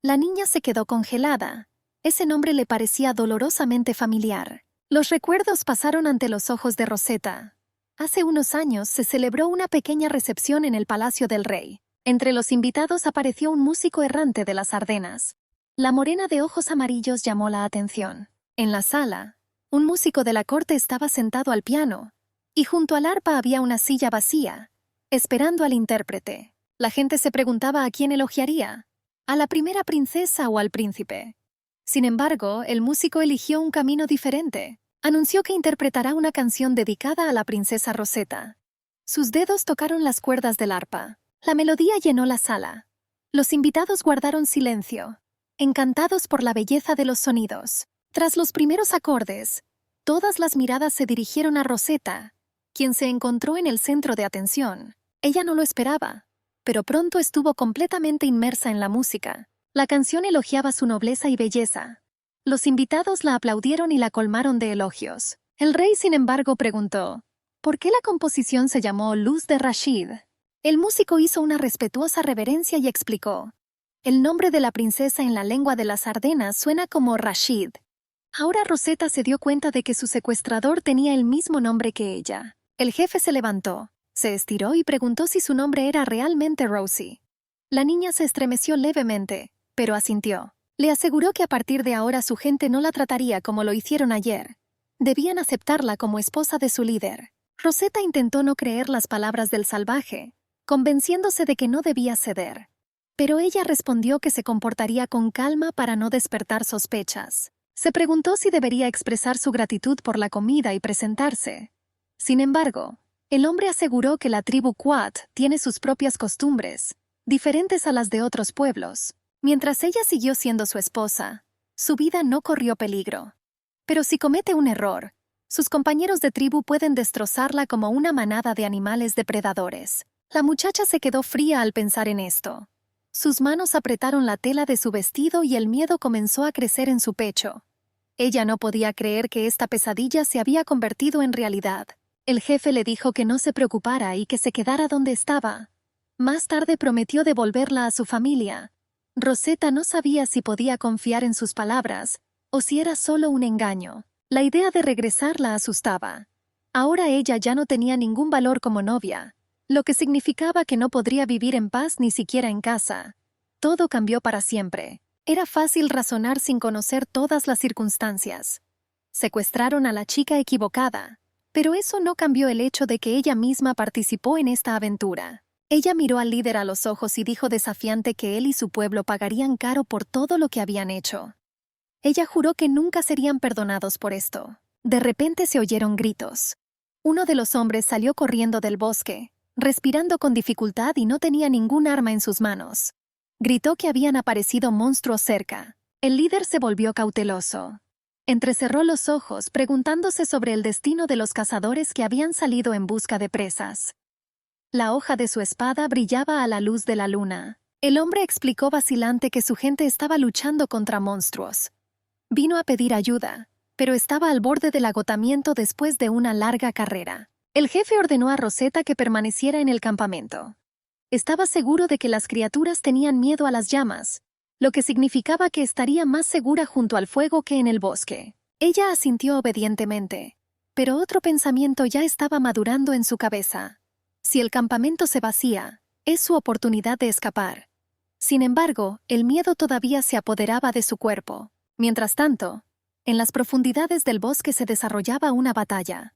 A: La niña se quedó congelada. Ese nombre le parecía dolorosamente familiar. Los recuerdos pasaron ante los ojos de Rosetta. Hace unos años se celebró una pequeña recepción en el palacio del rey. Entre los invitados apareció un músico errante de las Ardenas. La morena de ojos amarillos llamó la atención. En la sala, un músico de la corte estaba sentado al piano, y junto al arpa había una silla vacía, esperando al intérprete. La gente se preguntaba a quién elogiaría, a la primera princesa o al príncipe. Sin embargo, el músico eligió un camino diferente. Anunció que interpretará una canción dedicada a la princesa Rosetta. Sus dedos tocaron las cuerdas del arpa. La melodía llenó la sala. Los invitados guardaron silencio, encantados por la belleza de los sonidos. Tras los primeros acordes, todas las miradas se dirigieron a Rosetta, quien se encontró en el centro de atención. Ella no lo esperaba, pero pronto estuvo completamente inmersa en la música. La canción elogiaba su nobleza y belleza. Los invitados la aplaudieron y la colmaron de elogios. El rey, sin embargo, preguntó, ¿por qué la composición se llamó Luz de Rashid? El músico hizo una respetuosa reverencia y explicó, el nombre de la princesa en la lengua de las Ardenas suena como Rashid. Ahora Rosetta se dio cuenta de que su secuestrador tenía el mismo nombre que ella. El jefe se levantó, se estiró y preguntó si su nombre era realmente Rosie. La niña se estremeció levemente, pero asintió. Le aseguró que a partir de ahora su gente no la trataría como lo hicieron ayer. Debían aceptarla como esposa de su líder. Rosetta intentó no creer las palabras del salvaje, convenciéndose de que no debía ceder. Pero ella respondió que se comportaría con calma para no despertar sospechas. Se preguntó si debería expresar su gratitud por la comida y presentarse. Sin embargo, el hombre aseguró que la tribu Quat tiene sus propias costumbres, diferentes a las de otros pueblos. Mientras ella siguió siendo su esposa, su vida no corrió peligro. Pero si comete un error, sus compañeros de tribu pueden destrozarla como una manada de animales depredadores. La muchacha se quedó fría al pensar en esto. Sus manos apretaron la tela de su vestido y el miedo comenzó a crecer en su pecho. Ella no podía creer que esta pesadilla se había convertido en realidad. El jefe le dijo que no se preocupara y que se quedara donde estaba. Más tarde prometió devolverla a su familia. Rosetta no sabía si podía confiar en sus palabras o si era solo un engaño. La idea de regresar la asustaba. Ahora ella ya no tenía ningún valor como novia, lo que significaba que no podría vivir en paz ni siquiera en casa. Todo cambió para siempre. Era fácil razonar sin conocer todas las circunstancias. Secuestraron a la chica equivocada, pero eso no cambió el hecho de que ella misma participó en esta aventura. Ella miró al líder a los ojos y dijo desafiante que él y su pueblo pagarían caro por todo lo que habían hecho. Ella juró que nunca serían perdonados por esto. De repente se oyeron gritos. Uno de los hombres salió corriendo del bosque, respirando con dificultad y no tenía ningún arma en sus manos. Gritó que habían aparecido monstruos cerca. El líder se volvió cauteloso. Entrecerró los ojos, preguntándose sobre el destino de los cazadores que habían salido en busca de presas. La hoja de su espada brillaba a la luz de la luna. El hombre explicó vacilante que su gente estaba luchando contra monstruos. Vino a pedir ayuda, pero estaba al borde del agotamiento después de una larga carrera. El jefe ordenó a Rosetta que permaneciera en el campamento. Estaba seguro de que las criaturas tenían miedo a las llamas, lo que significaba que estaría más segura junto al fuego que en el bosque. Ella asintió obedientemente, pero otro pensamiento ya estaba madurando en su cabeza. Si el campamento se vacía, es su oportunidad de escapar. Sin embargo, el miedo todavía se apoderaba de su cuerpo. Mientras tanto, en las profundidades del bosque se desarrollaba una batalla.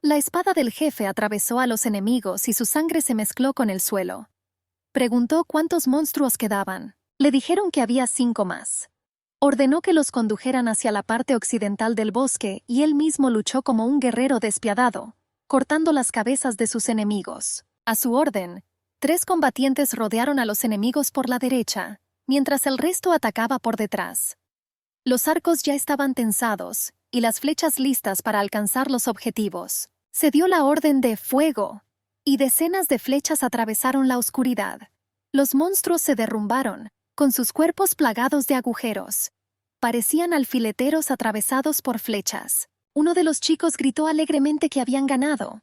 A: La espada del jefe atravesó a los enemigos y su sangre se mezcló con el suelo. Preguntó cuántos monstruos quedaban. Le dijeron que había 5 más. Ordenó que los condujeran hacia la parte occidental del bosque y él mismo luchó como un guerrero despiadado, cortando las cabezas de sus enemigos. A su orden, 3 combatientes rodearon a los enemigos por la derecha, mientras el resto atacaba por detrás. Los arcos ya estaban tensados y las flechas listas para alcanzar los objetivos. Se dio la orden de fuego, y decenas de flechas atravesaron la oscuridad. Los monstruos se derrumbaron, con sus cuerpos plagados de agujeros. Parecían alfileteros atravesados por flechas. Uno de los chicos gritó alegremente que habían ganado.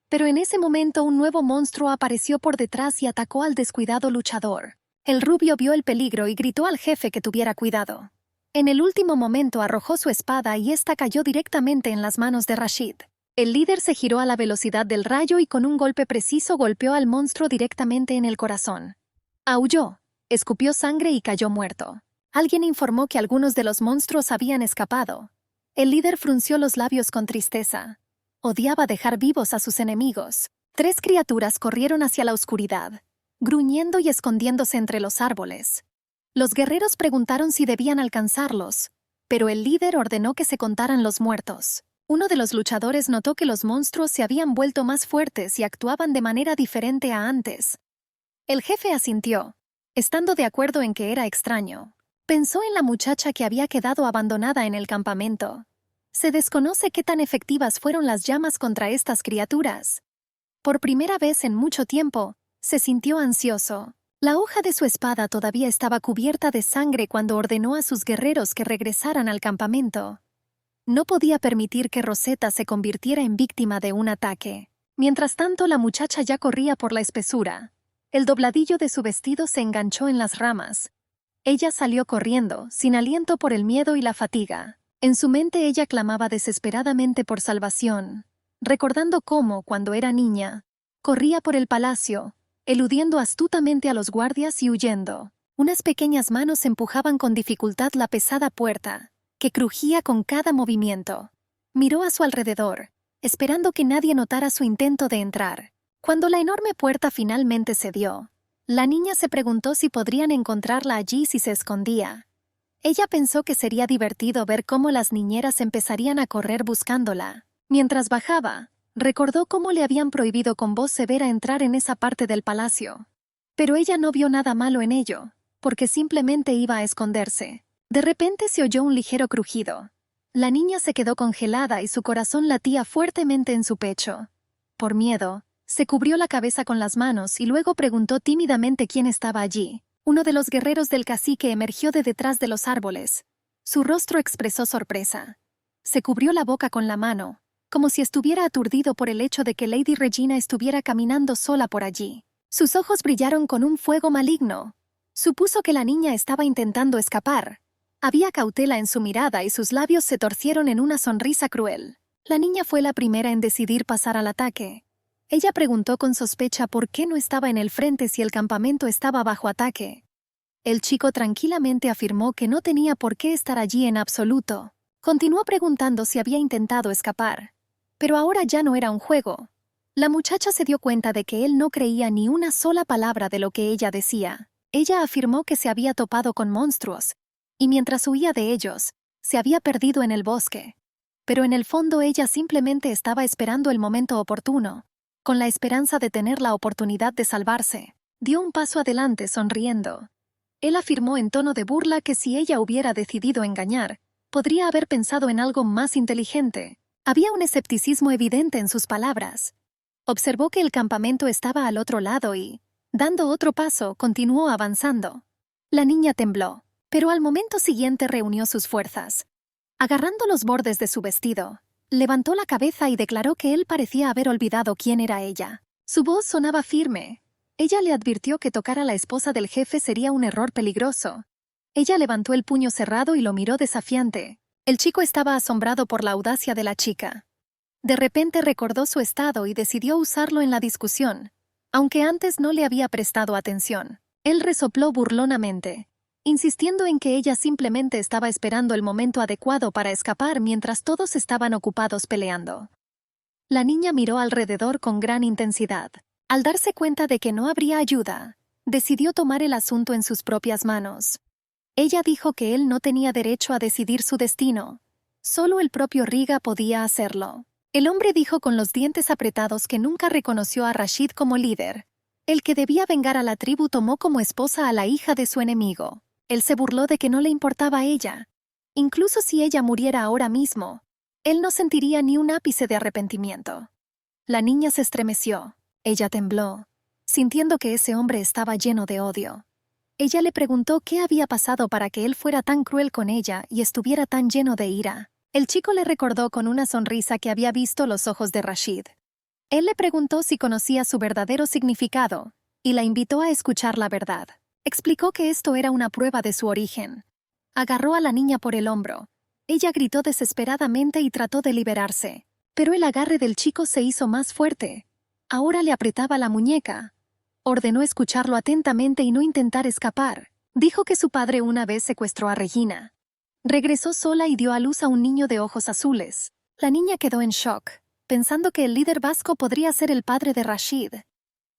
A: Pero en ese momento un nuevo monstruo apareció por detrás y atacó al descuidado luchador. El rubio vio el peligro y gritó al jefe que tuviera cuidado. En el último momento arrojó su espada y ésta cayó directamente en las manos de Rashid. El líder se giró a la velocidad del rayo y con un golpe preciso golpeó al monstruo directamente en el corazón. Aulló, escupió sangre y cayó muerto. Alguien informó que algunos de los monstruos habían escapado. El líder frunció los labios con tristeza. Odiaba dejar vivos a sus enemigos. 3 criaturas corrieron hacia la oscuridad, gruñendo y escondiéndose entre los árboles. Los guerreros preguntaron si debían alcanzarlos, pero el líder ordenó que se contaran los muertos. Uno de los luchadores notó que los monstruos se habían vuelto más fuertes y actuaban de manera diferente a antes. El jefe asintió, estando de acuerdo en que era extraño. Pensó en la muchacha que había quedado abandonada en el campamento. Se desconoce qué tan efectivas fueron las llamas contra estas criaturas. Por primera vez en mucho tiempo, se sintió ansioso. La hoja de su espada todavía estaba cubierta de sangre cuando ordenó a sus guerreros que regresaran al campamento. No podía permitir que Rosetta se convirtiera en víctima de un ataque. Mientras tanto, la muchacha ya corría por la espesura. El dobladillo de su vestido se enganchó en las ramas. Ella salió corriendo, sin aliento por el miedo y la fatiga. En su mente ella clamaba desesperadamente por salvación, recordando cómo, cuando era niña, corría por el palacio, eludiendo astutamente a los guardias y huyendo. Unas pequeñas manos empujaban con dificultad la pesada puerta, que crujía con cada movimiento. Miró a su alrededor, esperando que nadie notara su intento de entrar. Cuando la enorme puerta finalmente cedió, la niña se preguntó si podrían encontrarla allí si se escondía. Ella pensó que sería divertido ver cómo las niñeras empezarían a correr buscándola. Mientras bajaba, recordó cómo le habían prohibido con voz severa entrar en esa parte del palacio. Pero ella no vio nada malo en ello, porque simplemente iba a esconderse. De repente se oyó un ligero crujido. La niña se quedó congelada y su corazón latía fuertemente en su pecho. Por miedo, se cubrió la cabeza con las manos y luego preguntó tímidamente quién estaba allí. Uno de los guerreros del cacique emergió de detrás de los árboles. Su rostro expresó sorpresa. Se cubrió la boca con la mano, como si estuviera aturdido por el hecho de que Lady Regina estuviera caminando sola por allí. Sus ojos brillaron con un fuego maligno. Supuso que la niña estaba intentando escapar. Había cautela en su mirada y sus labios se torcieron en una sonrisa cruel. La niña fue la primera en decidir pasar al ataque. Ella preguntó con sospecha por qué no estaba en el frente si el campamento estaba bajo ataque. El chico tranquilamente afirmó que no tenía por qué estar allí en absoluto. Continuó preguntando si había intentado escapar. Pero ahora ya no era un juego. La muchacha se dio cuenta de que él no creía ni una sola palabra de lo que ella decía. Ella afirmó que se había topado con monstruos, y mientras huía de ellos, se había perdido en el bosque. Pero en el fondo ella simplemente estaba esperando el momento oportuno, con la esperanza de tener la oportunidad de salvarse. Dio un paso adelante sonriendo. Él afirmó en tono de burla que si ella hubiera decidido engañar, podría haber pensado en algo más inteligente. Había un escepticismo evidente en sus palabras. Observó que el campamento estaba al otro lado y, dando otro paso, continuó avanzando. La niña tembló, pero al momento siguiente reunió sus fuerzas. Agarrando los bordes de su vestido, levantó la cabeza y declaró que él parecía haber olvidado quién era ella. Su voz sonaba firme. Ella le advirtió que tocar a la esposa del jefe sería un error peligroso. Ella levantó el puño cerrado y lo miró desafiante. El chico estaba asombrado por la audacia de la chica. De repente recordó su estado y decidió usarlo en la discusión, aunque antes no le había prestado atención. Él resopló burlonamente, insistiendo en que ella simplemente estaba esperando el momento adecuado para escapar mientras todos estaban ocupados peleando. La niña miró alrededor con gran intensidad. Al darse cuenta de que no habría ayuda, decidió tomar el asunto en sus propias manos. Ella dijo que él no tenía derecho a decidir su destino. Solo el propio Riga podía hacerlo. El hombre dijo con los dientes apretados que nunca reconoció a Rashid como líder. El que debía vengar a la tribu tomó como esposa a la hija de su enemigo. Él se burló de que no le importaba a ella. Incluso si ella muriera ahora mismo, él no sentiría ni un ápice de arrepentimiento. La niña se estremeció. Ella tembló, sintiendo que ese hombre estaba lleno de odio. Ella le preguntó qué había pasado para que él fuera tan cruel con ella y estuviera tan lleno de ira. El chico le recordó con una sonrisa que había visto los ojos de Rashid. Él le preguntó si conocía su verdadero significado, y la invitó a escuchar la verdad. Explicó que esto era una prueba de su origen. Agarró a la niña por el hombro. Ella gritó desesperadamente y trató de liberarse, pero el agarre del chico se hizo más fuerte. Ahora le apretaba la muñeca. Ordenó escucharlo atentamente y no intentar escapar. Dijo que su padre una vez secuestró a Regina. Regresó sola y dio a luz a un niño de ojos azules. La niña quedó en shock, pensando que el líder vasco podría ser el padre de Rashid.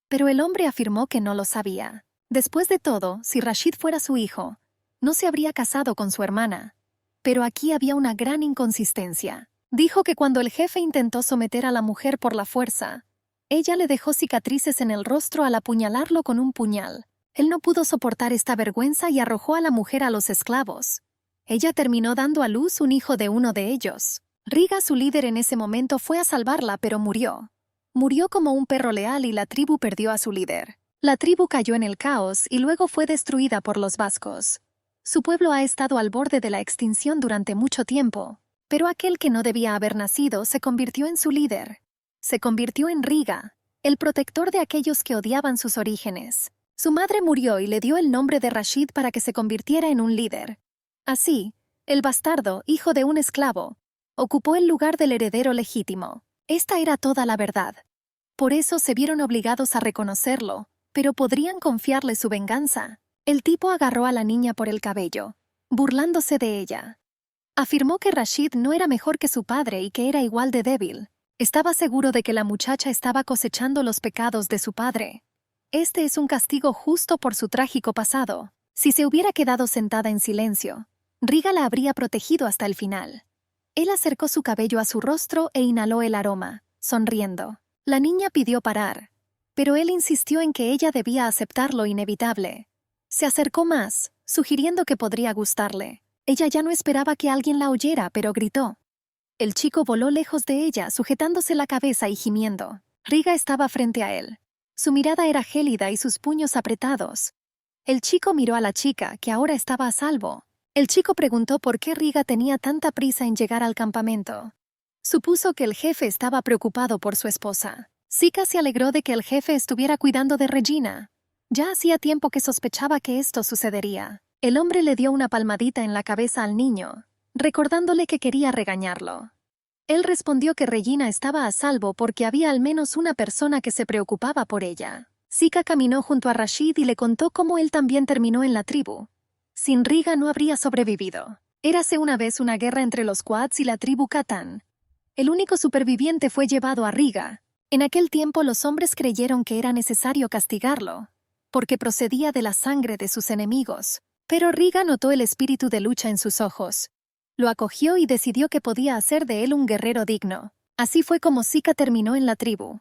A: Pero el hombre afirmó que no lo sabía. Después de todo, si Rashid fuera su hijo, no se habría casado con su hermana. Pero aquí había una gran inconsistencia. Dijo que cuando el jefe intentó someter a la mujer por la fuerza, ella le dejó cicatrices en el rostro al apuñalarlo con un puñal. Él no pudo soportar esta vergüenza y arrojó a la mujer a los esclavos. Ella terminó dando a luz un hijo de uno de ellos. Riga, su líder en ese momento, fue a salvarla, pero murió. Murió como un perro leal y la tribu perdió a su líder. La tribu cayó en el caos y luego fue destruida por los vascos. Su pueblo ha estado al borde de la extinción durante mucho tiempo, pero aquel que no debía haber nacido se convirtió en su líder. Se convirtió en Riga, el protector de aquellos que odiaban sus orígenes. Su madre murió y le dio el nombre de Rashid para que se convirtiera en un líder. Así, el bastardo, hijo de un esclavo, ocupó el lugar del heredero legítimo. Esta era toda la verdad. Por eso se vieron obligados a reconocerlo, pero ¿podrían confiarle su venganza? El tipo agarró a la niña por el cabello, burlándose de ella. Afirmó que Rashid no era mejor que su padre y que era igual de débil. Estaba seguro de que la muchacha estaba cosechando los pecados de su padre. Este es un castigo justo por su trágico pasado. Si se hubiera quedado sentada en silencio, Riga la habría protegido hasta el final. Él acercó su cabello a su rostro e inhaló el aroma, sonriendo. La niña pidió parar, pero él insistió en que ella debía aceptar lo inevitable. Se acercó más, sugiriendo que podría gustarle. Ella ya no esperaba que alguien la oyera, pero gritó. El chico voló lejos de ella, sujetándose la cabeza y gimiendo. Riga estaba frente a él. Su mirada era gélida y sus puños apretados. El chico miró a la chica, que ahora estaba a salvo. El chico preguntó por qué Riga tenía tanta prisa en llegar al campamento. Supuso que el jefe estaba preocupado por su esposa. Sika se alegró de que el jefe estuviera cuidando de Regina. Ya hacía tiempo que sospechaba que esto sucedería. El hombre le dio una palmadita en la cabeza al niño, recordándole que quería regañarlo. Él respondió que Regina estaba a salvo porque había al menos una persona que se preocupaba por ella. Sika caminó junto a Rashid y le contó cómo él también terminó en la tribu. Sin Riga no habría sobrevivido. Érase una vez una guerra entre los Quads y la tribu Catán. El único superviviente fue llevado a Riga. En aquel tiempo los hombres creyeron que era necesario castigarlo, porque procedía de la sangre de sus enemigos. Pero Riga notó el espíritu de lucha en sus ojos. Lo acogió y decidió que podía hacer de él un guerrero digno. Así fue como Sika terminó en la tribu.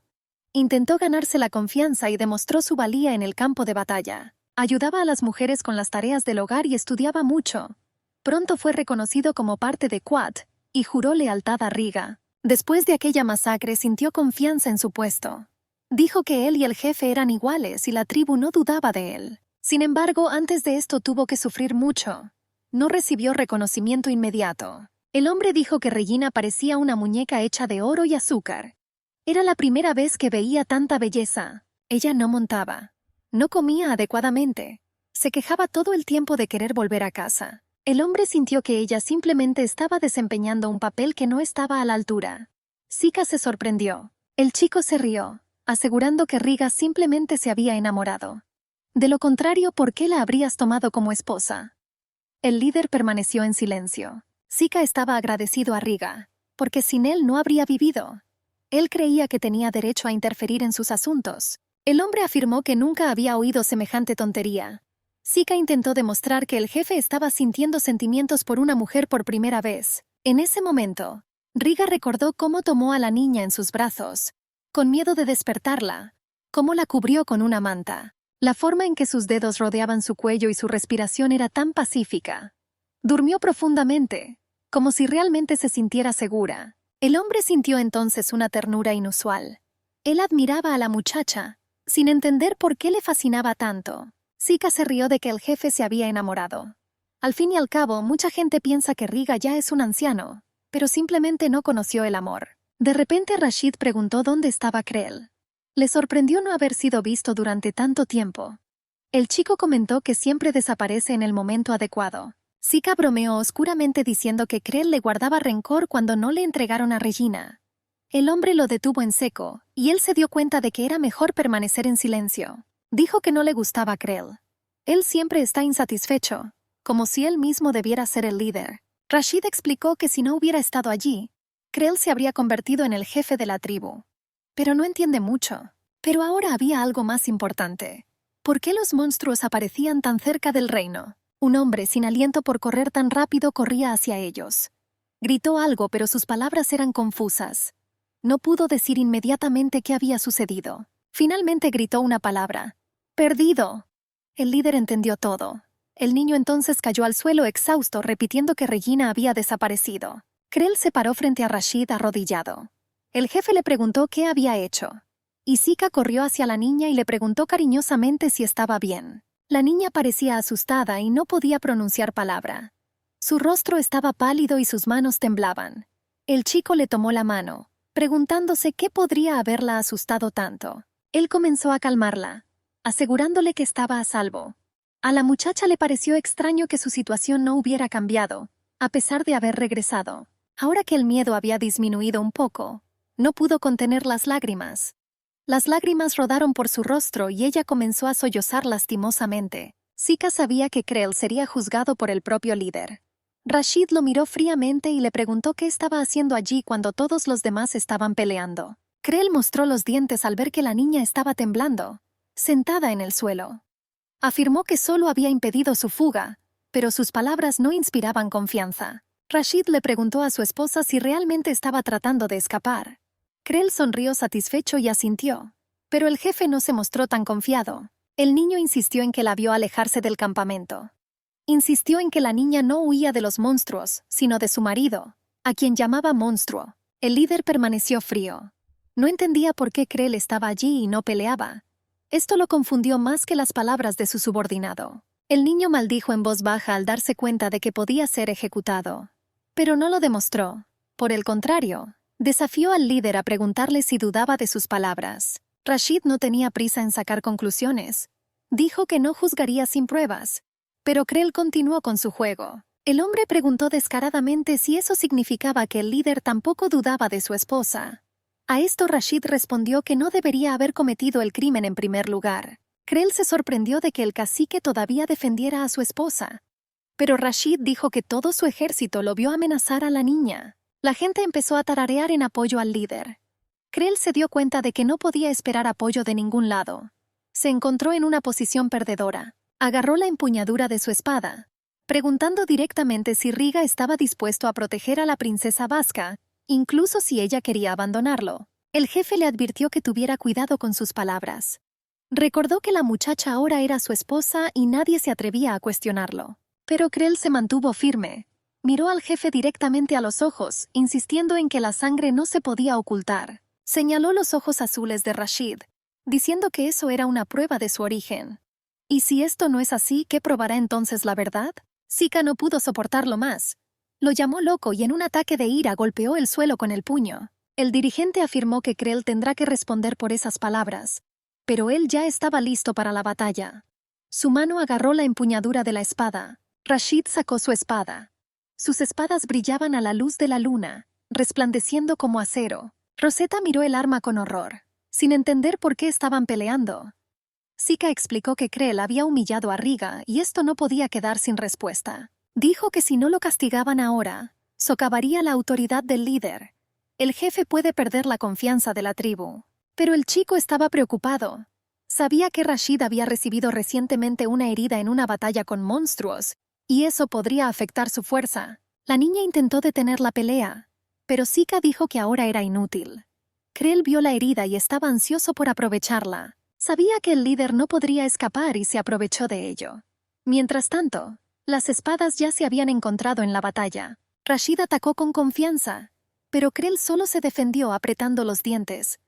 A: Intentó ganarse la confianza y demostró su valía en el campo de batalla. Ayudaba a las mujeres con las tareas del hogar y estudiaba mucho. Pronto fue reconocido como parte de Quad y juró lealtad a Riga. Después de aquella masacre sintió confianza en su puesto. Dijo que él y el jefe eran iguales y la tribu no dudaba de él. Sin embargo, antes de esto tuvo que sufrir mucho. No recibió reconocimiento inmediato. El hombre dijo que Regina parecía una muñeca hecha de oro y azúcar. Era la primera vez que veía tanta belleza. Ella no montaba. No comía adecuadamente. Se quejaba todo el tiempo de querer volver a casa. El hombre sintió que ella simplemente estaba desempeñando un papel que no estaba a la altura. Sika se sorprendió. El chico se rió, asegurando que Riga simplemente se había enamorado. De lo contrario, ¿por qué la habrías tomado como esposa? El líder permaneció en silencio. Sika estaba agradecido a Riga, porque sin él no habría vivido. Él creía que tenía derecho a interferir en sus asuntos. El hombre afirmó que nunca había oído semejante tontería. Sika intentó demostrar que el jefe estaba sintiendo sentimientos por una mujer por primera vez. En ese momento, Riga recordó cómo tomó a la niña en sus brazos, con miedo de despertarla, cómo la cubrió con una manta. La forma en que sus dedos rodeaban su cuello y su respiración era tan pacífica. Durmió profundamente, como si realmente se sintiera segura. El hombre sintió entonces una ternura inusual. Él admiraba a la muchacha, sin entender por qué le fascinaba tanto. Sika se rió de que el jefe se había enamorado. Al fin y al cabo, mucha gente piensa que Riga ya es un anciano, pero simplemente no conoció el amor. De repente Rashid preguntó dónde estaba Krell. Le sorprendió no haber sido visto durante tanto tiempo. El chico comentó que siempre desaparece en el momento adecuado. Sika bromeó oscuramente diciendo que Krell le guardaba rencor cuando no le entregaron a Regina. El hombre lo detuvo en seco, y él se dio cuenta de que era mejor permanecer en silencio. Dijo que no le gustaba Krell. Él siempre está insatisfecho, como si él mismo debiera ser el líder. Rashid explicó que si no hubiera estado allí, Krell se habría convertido en el jefe de la tribu. Pero no entiende mucho. Pero ahora había algo más importante. ¿Por qué los monstruos aparecían tan cerca del reino? Un hombre sin aliento por correr tan rápido corría hacia ellos. Gritó algo, pero sus palabras eran confusas. No pudo decir inmediatamente qué había sucedido. Finalmente gritó una palabra. ¡Perdido! El líder entendió todo. El niño entonces cayó al suelo exhausto, repitiendo que Regina había desaparecido. Krell se paró frente a Rashid arrodillado. El jefe le preguntó qué había hecho. Y Sika corrió hacia la niña y le preguntó cariñosamente si estaba bien. La niña parecía asustada y no podía pronunciar palabra. Su rostro estaba pálido y sus manos temblaban. El chico le tomó la mano, preguntándose qué podría haberla asustado tanto. Él comenzó a calmarla, asegurándole que estaba a salvo. A la muchacha le pareció extraño que su situación no hubiera cambiado, a pesar de haber regresado. Ahora que el miedo había disminuido un poco, no pudo contener las lágrimas. Las lágrimas rodaron por su rostro y ella comenzó a sollozar lastimosamente. Sika sabía que Krell sería juzgado por el propio líder. Rashid lo miró fríamente y le preguntó qué estaba haciendo allí cuando todos los demás estaban peleando. Krell mostró los dientes al ver que la niña estaba temblando, sentada en el suelo. Afirmó que solo había impedido su fuga, pero sus palabras no inspiraban confianza. Rashid le preguntó a su esposa si realmente estaba tratando de escapar. Krell sonrió satisfecho y asintió, pero el jefe no se mostró tan confiado. El niño insistió en que la vio alejarse del campamento. Insistió en que la niña no huía de los monstruos, sino de su marido, a quien llamaba monstruo. El líder permaneció frío. No entendía por qué Krell estaba allí y no peleaba. Esto lo confundió más que las palabras de su subordinado. El niño maldijo en voz baja al darse cuenta de que podía ser ejecutado. Pero no lo demostró. Por el contrario, desafió al líder a preguntarle si dudaba de sus palabras. Rashid no tenía prisa en sacar conclusiones. Dijo que no juzgaría sin pruebas. Pero Krell continuó con su juego. El hombre preguntó descaradamente si eso significaba que el líder tampoco dudaba de su esposa. A esto Rashid respondió que no debería haber cometido el crimen en primer lugar. Krell se sorprendió de que el cacique todavía defendiera a su esposa. Pero Rashid dijo que todo su ejército lo vio amenazar a la niña. La gente empezó a tararear en apoyo al líder. Krell se dio cuenta de que no podía esperar apoyo de ningún lado. Se encontró en una posición perdedora. Agarró la empuñadura de su espada, preguntando directamente si Riga estaba dispuesto a proteger a la princesa vasca, incluso si ella quería abandonarlo. El jefe le advirtió que tuviera cuidado con sus palabras. Recordó que la muchacha ahora era su esposa y nadie se atrevía a cuestionarlo. Pero Krell se mantuvo firme. Miró al jefe directamente a los ojos, insistiendo en que la sangre no se podía ocultar. Señaló los ojos azules de Rashid, diciendo que eso era una prueba de su origen. ¿Y si esto no es así, qué probará entonces la verdad? Sika no pudo soportarlo más. Lo llamó loco y en un ataque de ira golpeó el suelo con el puño. El dirigente afirmó que Krell tendrá que responder por esas palabras, pero él ya estaba listo para la batalla. Su mano agarró la empuñadura de la espada. Rashid sacó su espada. Sus espadas brillaban a la luz de la luna, resplandeciendo como acero. Rosetta miró el arma con horror, sin entender por qué estaban peleando. Sika explicó que Krell había humillado a Riga y esto no podía quedar sin respuesta. Dijo que si no lo castigaban ahora, socavaría la autoridad del líder. El jefe puede perder la confianza de la tribu. Pero el chico estaba preocupado. Sabía que Rashid había recibido recientemente una herida en una batalla con monstruos, y eso podría afectar su fuerza. La niña intentó detener la pelea, pero Sika dijo que ahora era inútil. Krell vio la herida y estaba ansioso por aprovecharla. Sabía que el líder no podría escapar y se aprovechó de ello. Mientras tanto, las espadas ya se habían encontrado en la batalla. Rashid atacó con confianza, pero Krell solo se defendió apretando los dientes.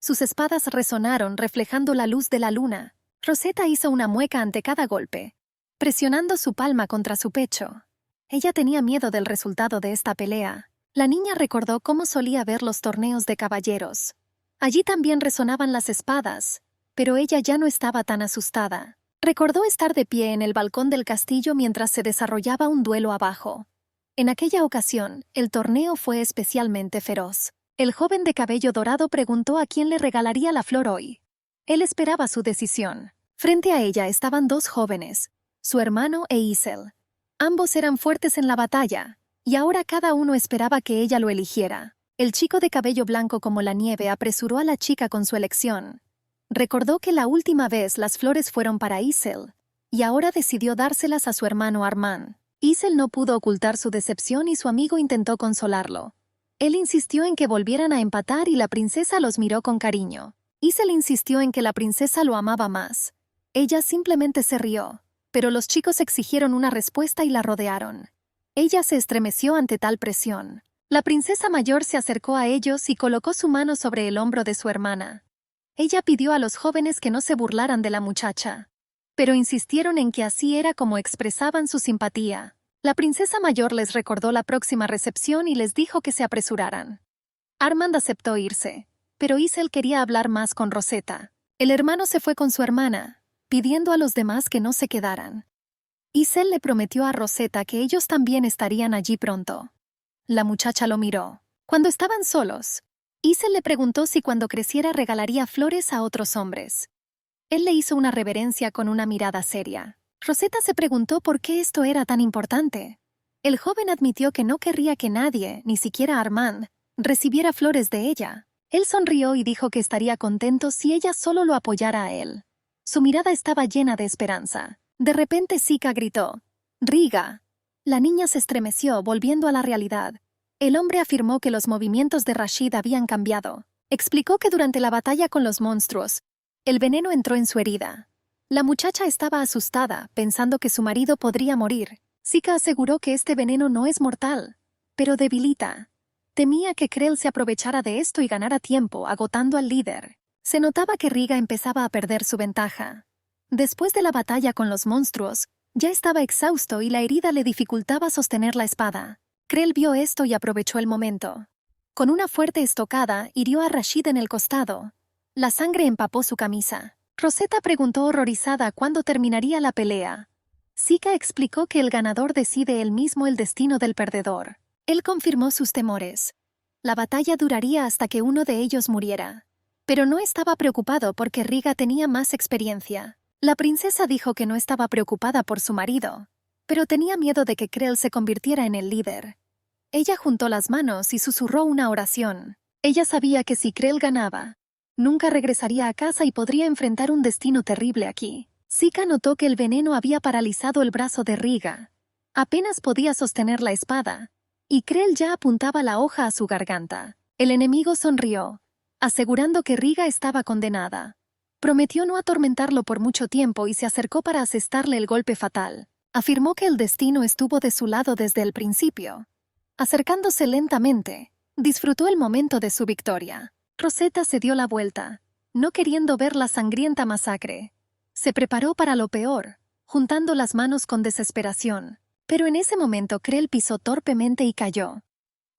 A: Sus espadas resonaron reflejando la luz de la luna. Rosetta hizo una mueca ante cada golpe, presionando su palma contra su pecho. Ella tenía miedo del resultado de esta pelea. La niña recordó cómo solía ver los torneos de caballeros. Allí también resonaban las espadas, pero ella ya no estaba tan asustada. Recordó estar de pie en el balcón del castillo mientras se desarrollaba un duelo abajo. En aquella ocasión, el torneo fue especialmente feroz. El joven de cabello dorado preguntó a quién le regalaría la flor hoy. Él esperaba su decisión. Frente a ella estaban dos jóvenes, su hermano e Isel. Ambos eran fuertes en la batalla, y ahora cada uno esperaba que ella lo eligiera. El chico de cabello blanco como la nieve apresuró a la chica con su elección. Recordó que la última vez las flores fueron para Isel, y ahora decidió dárselas a su hermano Armand. Isel no pudo ocultar su decepción y su amigo intentó consolarlo. Él insistió en que volvieran a empatar y la princesa los miró con cariño. Isel insistió en que la princesa lo amaba más. Ella simplemente se rió, pero los chicos exigieron una respuesta y la rodearon. Ella se estremeció ante tal presión. La princesa mayor se acercó a ellos y colocó su mano sobre el hombro de su hermana. Ella pidió a los jóvenes que no se burlaran de la muchacha, pero insistieron en que así era como expresaban su simpatía. La princesa mayor les recordó la próxima recepción y les dijo que se apresuraran. Armand aceptó irse, pero Isel quería hablar más con Rosetta. El hermano se fue con su hermana, pidiendo a los demás que no se quedaran. Isel le prometió a Rosetta que ellos también estarían allí pronto. La muchacha lo miró. Cuando estaban solos, Isel le preguntó si cuando creciera regalaría flores a otros hombres. Él le hizo una reverencia con una mirada seria. Rosetta se preguntó por qué esto era tan importante. El joven admitió que no querría que nadie, ni siquiera Armand, recibiera flores de ella. Él sonrió y dijo que estaría contento si ella solo lo apoyara a él. Su mirada estaba llena de esperanza. De repente Sika gritó: «¡Riga!». La niña se estremeció, volviendo a la realidad. El hombre afirmó que los movimientos de Rashid habían cambiado. Explicó que durante la batalla con los monstruos, el veneno entró en su herida. La muchacha estaba asustada, pensando que su marido podría morir. Sika aseguró que este veneno no es mortal, pero debilita. Temía que Krell se aprovechara de esto y ganara tiempo, agotando al líder. Se notaba que Riga empezaba a perder su ventaja. Después de la batalla con los monstruos, ya estaba exhausto y la herida le dificultaba sostener la espada. Krell vio esto y aprovechó el momento. Con una fuerte estocada, hirió a Rashid en el costado. La sangre empapó su camisa. Rosetta preguntó horrorizada cuándo terminaría la pelea. Sika explicó que el ganador decide él mismo el destino del perdedor. Él confirmó sus temores. La batalla duraría hasta que uno de ellos muriera. Pero no estaba preocupado porque Riga tenía más experiencia. La princesa dijo que no estaba preocupada por su marido, pero tenía miedo de que Krell se convirtiera en el líder. Ella juntó las manos y susurró una oración. Ella sabía que si Krell ganaba, nunca regresaría a casa y podría enfrentar un destino terrible aquí. Sika notó que el veneno había paralizado el brazo de Riga. Apenas podía sostener la espada, y Krell ya apuntaba la hoja a su garganta. El enemigo sonrió, asegurando que Riga estaba condenada. Prometió no atormentarlo por mucho tiempo y se acercó para asestarle el golpe fatal. Afirmó que el destino estuvo de su lado desde el principio. Acercándose lentamente, disfrutó el momento de su victoria. Rosetta se dio la vuelta, no queriendo ver la sangrienta masacre. Se preparó para lo peor, juntando las manos con desesperación. Pero en ese momento Krell pisó torpemente y cayó.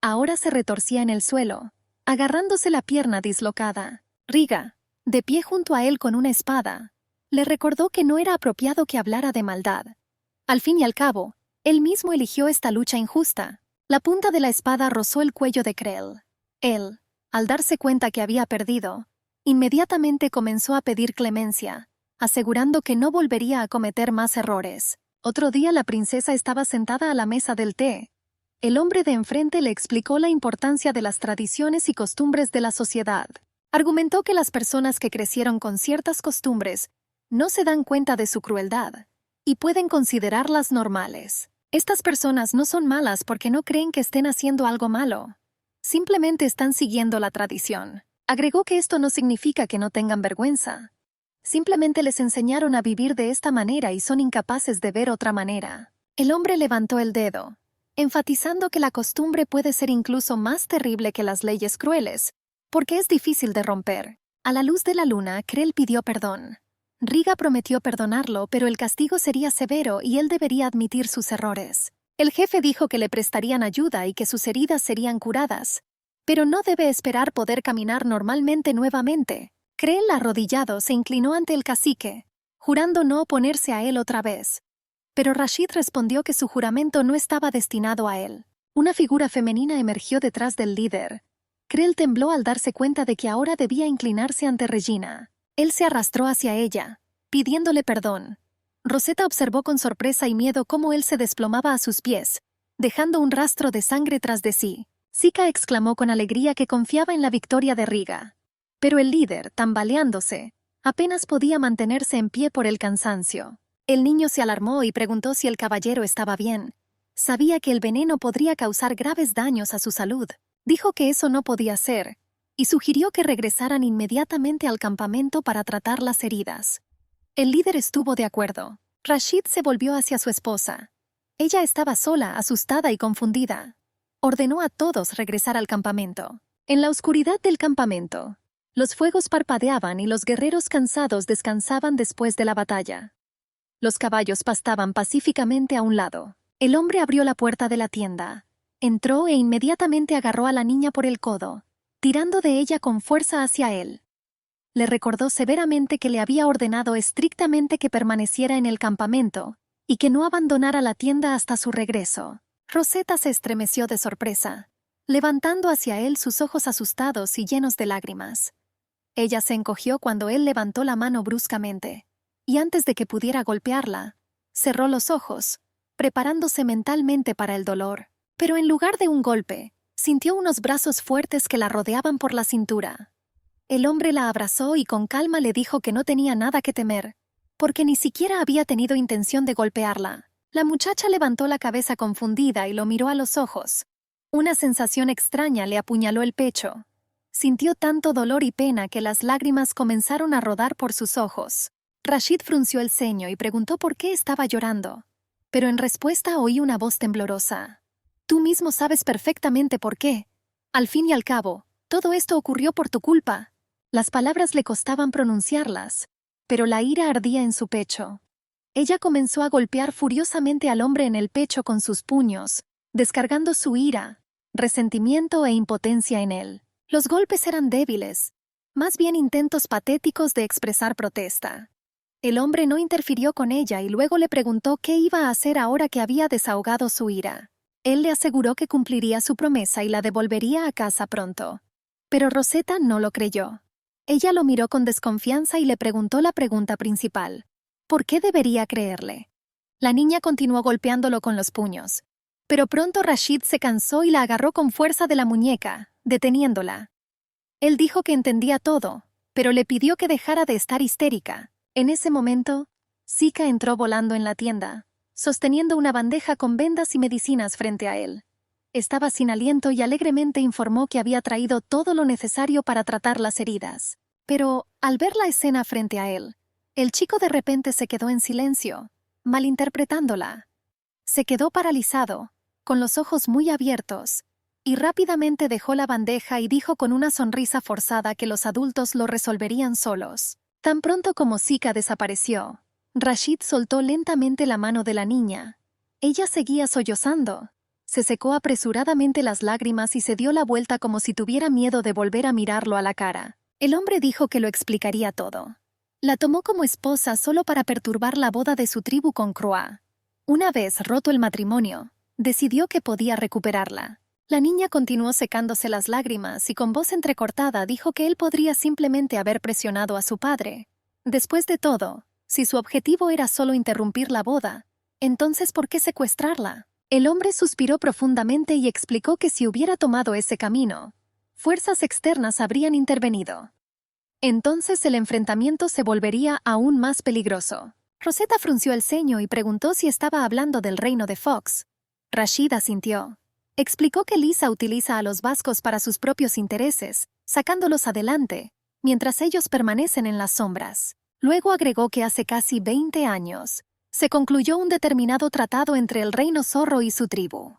A: Ahora se retorcía en el suelo, agarrándose la pierna dislocada. Riga, de pie junto a él con una espada, le recordó que no era apropiado que hablara de maldad. Al fin y al cabo, Él mismo eligió esta lucha injusta. La punta de la espada rozó el cuello de Krell. Él, al darse cuenta que había perdido, inmediatamente comenzó a pedir clemencia, asegurando que no volvería a cometer más errores. Otro día la princesa estaba sentada a la mesa del té. El hombre de enfrente le explicó la importancia de las tradiciones y costumbres de la sociedad. Argumentó que las personas que crecieron con ciertas costumbres no se dan cuenta de su crueldad y pueden considerarlas normales. Estas personas no son malas porque no creen que estén haciendo algo malo. Simplemente están siguiendo la tradición. Agregó que esto no significa que no tengan vergüenza. Simplemente les enseñaron a vivir de esta manera y son incapaces de ver otra manera. El hombre levantó el dedo, enfatizando que la costumbre puede ser incluso más terrible que las leyes crueles, porque es difícil de romper. A la luz de la luna, Krell pidió perdón. Riga prometió perdonarlo, pero el castigo sería severo y él debería admitir sus errores. El jefe dijo que le prestarían ayuda y que sus heridas serían curadas, pero no debe esperar poder caminar normalmente nuevamente. Krell, arrodillado, se inclinó ante el cacique, jurando no oponerse a él otra vez. Pero Rashid respondió que su juramento no estaba destinado a él. Una figura femenina emergió detrás del líder. Krell tembló al darse cuenta de que ahora debía inclinarse ante Regina. Él se arrastró hacia ella, pidiéndole perdón. Rosetta observó con sorpresa y miedo cómo él se desplomaba a sus pies, dejando un rastro de sangre tras de sí. Sika exclamó con alegría que confiaba en la victoria de Riga. Pero el líder, tambaleándose, apenas podía mantenerse en pie por el cansancio. El niño se alarmó y preguntó si el caballero estaba bien. Sabía que el veneno podría causar graves daños a su salud. Dijo que eso no podía ser, y sugirió que regresaran inmediatamente al campamento para tratar las heridas. El líder estuvo de acuerdo. Rashid se volvió hacia su esposa. Ella estaba sola, asustada y confundida. Ordenó a todos regresar al campamento. En la oscuridad del campamento, los fuegos parpadeaban y los guerreros cansados descansaban después de la batalla. Los caballos pastaban pacíficamente a un lado. El hombre abrió la puerta de la tienda. Entró e inmediatamente agarró a la niña por el codo, tirando de ella con fuerza hacia él. Le recordó severamente que le había ordenado estrictamente que permaneciera en el campamento y que no abandonara la tienda hasta su regreso. Rosetta se estremeció de sorpresa, levantando hacia él sus ojos asustados y llenos de lágrimas. Ella se encogió cuando él levantó la mano bruscamente, y antes de que pudiera golpearla, cerró los ojos, preparándose mentalmente para el dolor. Pero en lugar de un golpe, sintió unos brazos fuertes que la rodeaban por la cintura. El hombre la abrazó y con calma le dijo que no tenía nada que temer, porque ni siquiera había tenido intención de golpearla. La muchacha levantó la cabeza confundida y lo miró a los ojos. Una sensación extraña le apuñaló el pecho. Sintió tanto dolor y pena que las lágrimas comenzaron a rodar por sus ojos. Rashid frunció el ceño y preguntó por qué estaba llorando. Pero en respuesta oí una voz temblorosa. Tú mismo sabes perfectamente por qué. Al fin y al cabo, todo esto ocurrió por tu culpa. Las palabras le costaban pronunciarlas, pero la ira ardía en su pecho. Ella comenzó a golpear furiosamente al hombre en el pecho con sus puños, descargando su ira, resentimiento e impotencia en él. Los golpes eran débiles, más bien intentos patéticos de expresar protesta. El hombre no interfirió con ella y luego le preguntó qué iba a hacer ahora que había desahogado su ira. Él le aseguró que cumpliría su promesa y la devolvería a casa pronto. Pero Rosetta no lo creyó. Ella lo miró con desconfianza y le preguntó la pregunta principal. ¿Por qué debería creerle? La niña continuó golpeándolo con los puños. Pero pronto Rashid se cansó y la agarró con fuerza de la muñeca, deteniéndola. Él dijo que entendía todo, pero le pidió que dejara de estar histérica. En ese momento, Sika entró volando en la tienda, sosteniendo una bandeja con vendas y medicinas frente a él. Estaba sin aliento y alegremente informó que había traído todo lo necesario para tratar las heridas. Pero, al ver la escena frente a él, el chico de repente se quedó en silencio, malinterpretándola. Se quedó paralizado, con los ojos muy abiertos, y rápidamente dejó la bandeja y dijo con una sonrisa forzada que los adultos lo resolverían solos. Tan pronto como Sika desapareció, Rashid soltó lentamente la mano de la niña. Ella seguía sollozando. Se secó apresuradamente las lágrimas y se dio la vuelta como si tuviera miedo de volver a mirarlo a la cara. El hombre dijo que lo explicaría todo. La tomó como esposa solo para perturbar la boda de su tribu con Croix. Una vez roto el matrimonio, decidió que podía recuperarla. La niña continuó secándose las lágrimas y con voz entrecortada dijo que él podría simplemente haber presionado a su padre. Después de todo, si su objetivo era solo interrumpir la boda, entonces ¿por qué secuestrarla? El hombre suspiró profundamente y explicó que si hubiera tomado ese camino, fuerzas externas habrían intervenido. Entonces el enfrentamiento se volvería aún más peligroso. Rosetta frunció el ceño y preguntó si estaba hablando del reino de Fox. Rashid asintió. Explicó que Lisa utiliza a los vascos para sus propios intereses, sacándolos adelante, mientras ellos permanecen en las sombras. Luego agregó que hace casi 20 años, se concluyó un determinado tratado entre el reino zorro y su tribu.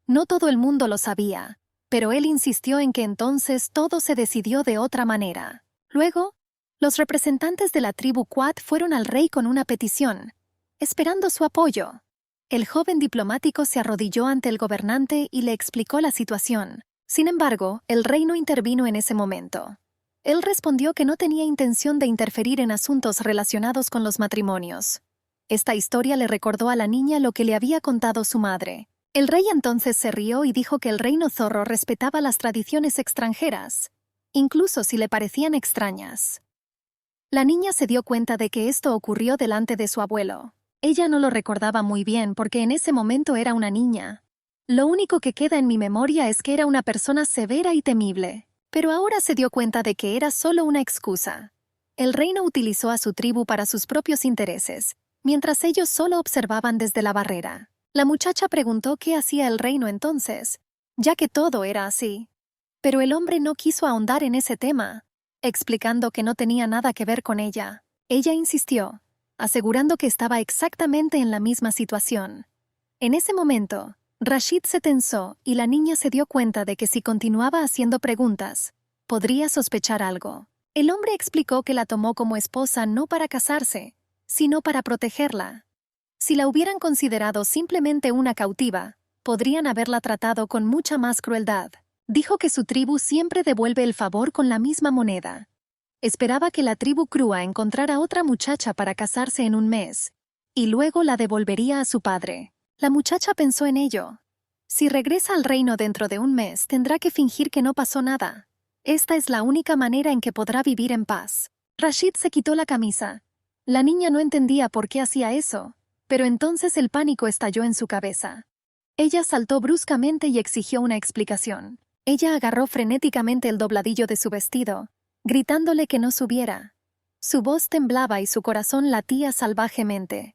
A: No todo el mundo lo sabía, pero él insistió en que entonces todo se decidió de otra manera. Luego, los representantes de la tribu Quad fueron al rey con una petición, esperando su apoyo. El joven diplomático se arrodilló ante el gobernante y le explicó la situación. Sin embargo, el rey no intervino en ese momento. Él respondió que no tenía intención de interferir en asuntos relacionados con los matrimonios. Esta historia le recordó a la niña lo que le había contado su madre. El rey entonces se rió y dijo que el reino zorro respetaba las tradiciones extranjeras, incluso si le parecían extrañas. La niña se dio cuenta de que esto ocurrió delante de su abuelo. Ella no lo recordaba muy bien porque en ese momento era una niña. Lo único que queda en mi memoria es que era una persona severa y temible. Pero ahora se dio cuenta de que era solo una excusa. El reino utilizó a su tribu para sus propios intereses, mientras ellos solo observaban desde la barrera. La muchacha preguntó qué hacía el reino entonces, ya que todo era así. Pero el hombre no quiso ahondar en ese tema, explicando que no tenía nada que ver con ella. Ella insistió, asegurando que estaba exactamente en la misma situación. En ese momento, Rashid se tensó y la niña se dio cuenta de que si continuaba haciendo preguntas, podría sospechar algo. El hombre explicó que la tomó como esposa no para casarse, sino para protegerla. Si la hubieran considerado simplemente una cautiva, podrían haberla tratado con mucha más crueldad. Dijo que su tribu siempre devuelve el favor con la misma moneda. Esperaba que la tribu Krua encontrara otra muchacha para casarse en un mes, y luego la devolvería a su padre. La muchacha pensó en ello. Si regresa al reino dentro de un mes, tendrá que fingir que no pasó nada. Esta es la única manera en que podrá vivir en paz. Rashid se quitó la camisa. La niña no entendía por qué hacía eso, pero entonces el pánico estalló en su cabeza. Ella saltó bruscamente y exigió una explicación. Ella agarró frenéticamente el dobladillo de su vestido, gritándole que no subiera. Su voz temblaba y su corazón latía salvajemente.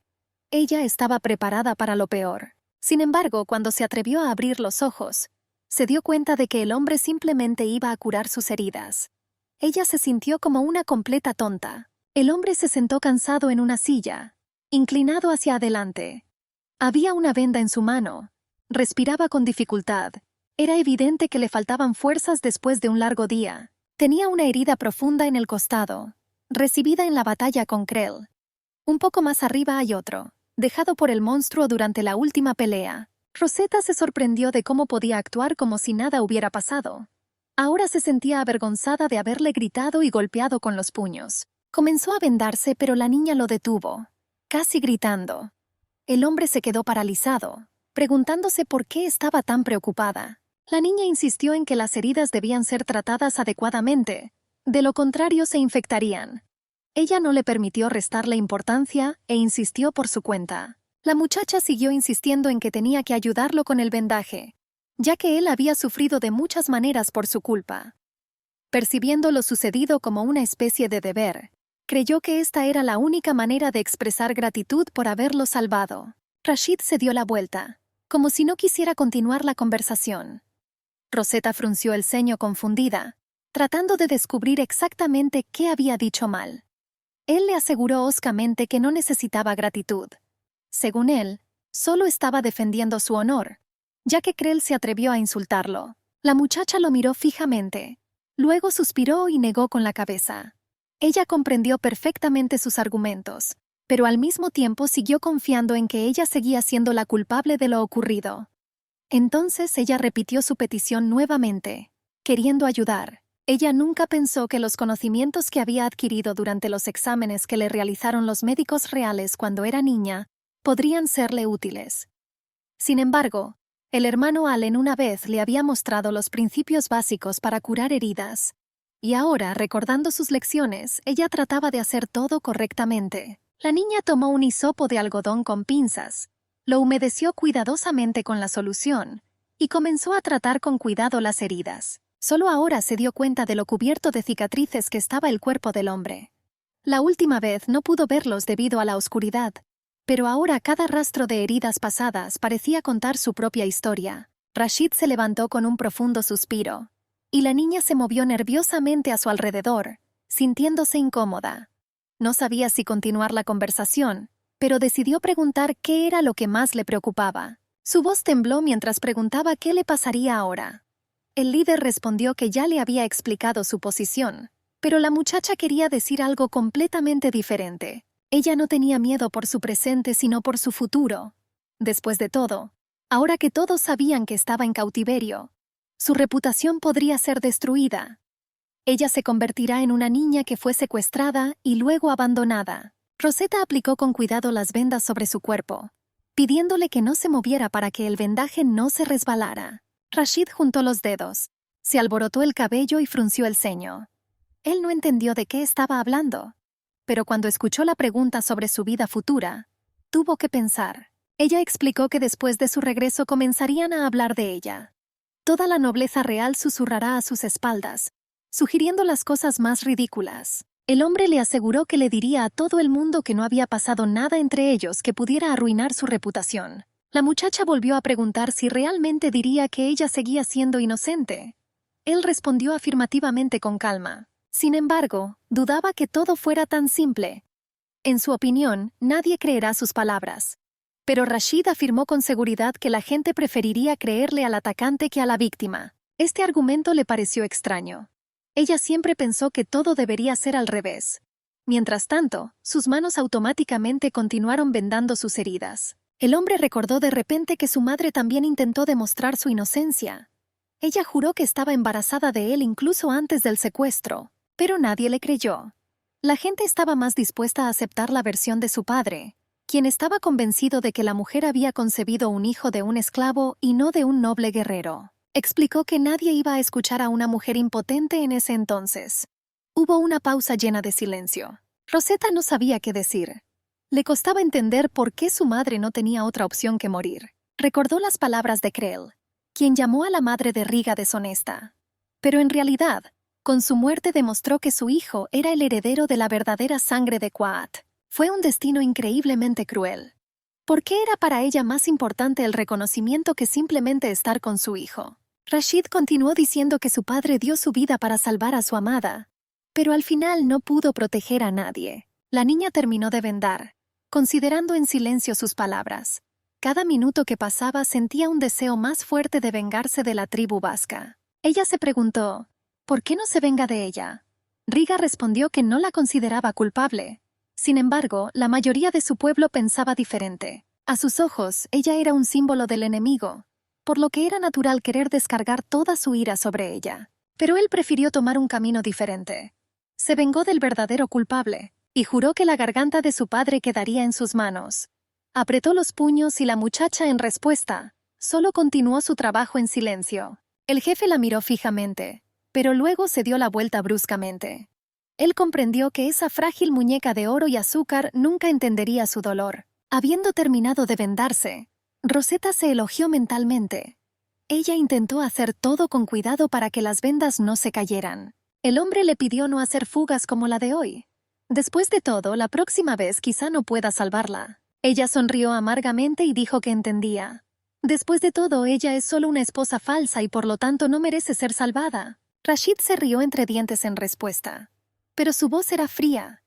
A: Ella estaba preparada para lo peor. Sin embargo, cuando se atrevió a abrir los ojos, se dio cuenta de que el hombre simplemente iba a curar sus heridas. Ella se sintió como una completa tonta. El hombre se sentó cansado en una silla, inclinado hacia adelante. Había una venda en su mano. Respiraba con dificultad. Era evidente que le faltaban fuerzas después de un largo día. Tenía una herida profunda en el costado, recibida en la batalla con Krell. Un poco más arriba hay otro, dejado por el monstruo durante la última pelea. Rosetta se sorprendió de cómo podía actuar como si nada hubiera pasado. Ahora se sentía avergonzada de haberle gritado y golpeado con los puños. Comenzó a vendarse, pero la niña lo detuvo, casi gritando. El hombre se quedó paralizado, preguntándose por qué estaba tan preocupada. La niña insistió en que las heridas debían ser tratadas adecuadamente, de lo contrario se infectarían. Ella no le permitió restarle importancia e insistió por su cuenta. La muchacha siguió insistiendo en que tenía que ayudarlo con el vendaje, ya que él había sufrido de muchas maneras por su culpa. Percibiendo lo sucedido como una especie de deber, creyó que esta era la única manera de expresar gratitud por haberlo salvado. Rashid se dio la vuelta, como si no quisiera continuar la conversación. Rosetta frunció el ceño confundida, tratando de descubrir exactamente qué había dicho mal. Él le aseguró hoscamente que no necesitaba gratitud. Según él, solo estaba defendiendo su honor, ya que Krell se atrevió a insultarlo. La muchacha lo miró fijamente. Luego suspiró y negó con la cabeza. Ella comprendió perfectamente sus argumentos, pero al mismo tiempo siguió confiando en que ella seguía siendo la culpable de lo ocurrido. Entonces ella repitió su petición nuevamente, queriendo ayudar. Ella nunca pensó que los conocimientos que había adquirido durante los exámenes que le realizaron los médicos reales cuando era niña podrían serle útiles. Sin embargo, el hermano Allen una vez le había mostrado los principios básicos para curar heridas, y ahora, recordando sus lecciones, ella trataba de hacer todo correctamente. La niña tomó un hisopo de algodón con pinzas, lo humedeció cuidadosamente con la solución, y comenzó a tratar con cuidado las heridas. Solo ahora se dio cuenta de lo cubierto de cicatrices que estaba el cuerpo del hombre. La última vez no pudo verlos debido a la oscuridad, pero ahora cada rastro de heridas pasadas parecía contar su propia historia. Rashid se levantó con un profundo suspiro, y la niña se movió nerviosamente a su alrededor, sintiéndose incómoda. No sabía si continuar la conversación, pero decidió preguntar qué era lo que más le preocupaba. Su voz tembló mientras preguntaba qué le pasaría ahora. El líder respondió que ya le había explicado su posición, pero la muchacha quería decir algo completamente diferente. Ella no tenía miedo por su presente, sino por su futuro. Después de todo, ahora que todos sabían que estaba en cautiverio, su reputación podría ser destruida. Ella se convertirá en una niña que fue secuestrada y luego abandonada. Rosetta aplicó con cuidado las vendas sobre su cuerpo, pidiéndole que no se moviera para que el vendaje no se resbalara. Rashid juntó los dedos, se alborotó el cabello y frunció el ceño. Él no entendió de qué estaba hablando, pero cuando escuchó la pregunta sobre su vida futura, tuvo que pensar. Ella explicó que después de su regreso comenzarían a hablar de ella. Toda la nobleza real susurrará a sus espaldas, sugiriendo las cosas más ridículas. El hombre le aseguró que le diría a todo el mundo que no había pasado nada entre ellos que pudiera arruinar su reputación. La muchacha volvió a preguntar si realmente diría que ella seguía siendo inocente. Él respondió afirmativamente con calma. Sin embargo, dudaba que todo fuera tan simple. En su opinión, nadie creerá sus palabras. Pero Rashid afirmó con seguridad que la gente preferiría creerle al atacante que a la víctima. Este argumento le pareció extraño. Ella siempre pensó que todo debería ser al revés. Mientras tanto, sus manos automáticamente continuaron vendando sus heridas. El hombre recordó de repente que su madre también intentó demostrar su inocencia. Ella juró que estaba embarazada de él incluso antes del secuestro, pero nadie le creyó. La gente estaba más dispuesta a aceptar la versión de su padre, quien estaba convencido de que la mujer había concebido un hijo de un esclavo y no de un noble guerrero. Explicó que nadie iba a escuchar a una mujer impotente en ese entonces. Hubo una pausa llena de silencio. Rosetta no sabía qué decir. Le costaba entender por qué su madre no tenía otra opción que morir. Recordó las palabras de Krell, quien llamó a la madre de Riga deshonesta. Pero en realidad, con su muerte demostró que su hijo era el heredero de la verdadera sangre de Quaat. Fue un destino increíblemente cruel. ¿Por qué era para ella más importante el reconocimiento que simplemente estar con su hijo? Rashid continuó diciendo que su padre dio su vida para salvar a su amada, pero al final no pudo proteger a nadie. La niña terminó de vendar, considerando en silencio sus palabras. Cada minuto que pasaba sentía un deseo más fuerte de vengarse de la tribu vasca. Ella se preguntó, ¿por qué no se venga de ella? Riga respondió que no la consideraba culpable. Sin embargo, la mayoría de su pueblo pensaba diferente. A sus ojos, ella era un símbolo del enemigo, por lo que era natural querer descargar toda su ira sobre ella. Pero él prefirió tomar un camino diferente. Se vengó del verdadero culpable, y juró que la garganta de su padre quedaría en sus manos. Apretó los puños y la muchacha, en respuesta, solo continuó su trabajo en silencio. El jefe la miró fijamente, pero luego se dio la vuelta bruscamente. Él comprendió que esa frágil muñeca de oro y azúcar nunca entendería su dolor. Habiendo terminado de vendarse, Rosetta se elogió mentalmente. Ella intentó hacer todo con cuidado para que las vendas no se cayeran. El hombre le pidió no hacer fugas como la de hoy. Después de todo, la próxima vez quizá no pueda salvarla. Ella sonrió amargamente y dijo que entendía. Después de todo, ella es solo una esposa falsa y por lo tanto no merece ser salvada. Rashid se rió entre dientes en respuesta. Pero su voz era fría.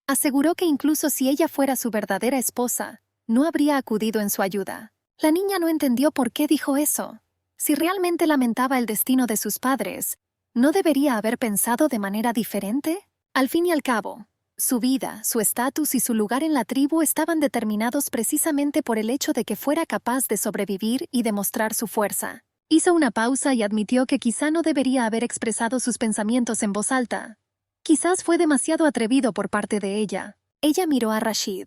A: Aseguró que incluso si ella fuera su verdadera esposa, no habría acudido en su ayuda. La niña no entendió por qué dijo eso. Si realmente lamentaba el destino de sus padres, ¿no debería haber pensado de manera diferente? Al fin y al cabo, su vida, su estatus y su lugar en la tribu estaban determinados precisamente por el hecho de que fuera capaz de sobrevivir y demostrar su fuerza. Hizo una pausa y admitió que quizá no debería haber expresado sus pensamientos en voz alta. Quizás fue demasiado atrevido por parte de ella. Ella miró a Rashid.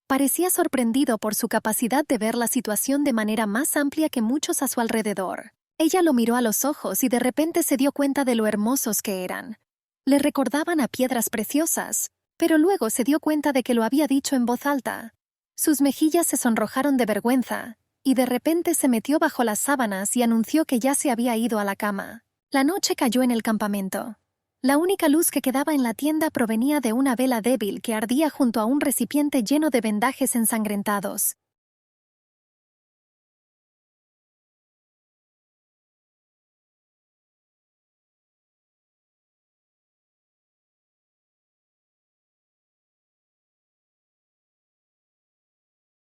A: Parecía sorprendido por su capacidad de ver la situación de manera más amplia que muchos a su alrededor. Ella lo miró a los ojos y de repente se dio cuenta de lo hermosos que eran. Le recordaban a piedras preciosas, pero luego se dio cuenta de que lo había dicho en voz alta. Sus mejillas se sonrojaron de vergüenza, y de repente se metió bajo las sábanas y anunció que ya se había ido a la cama. La noche cayó en el campamento. La única luz que quedaba en la tienda provenía de una vela débil que ardía junto a un recipiente lleno de vendajes ensangrentados.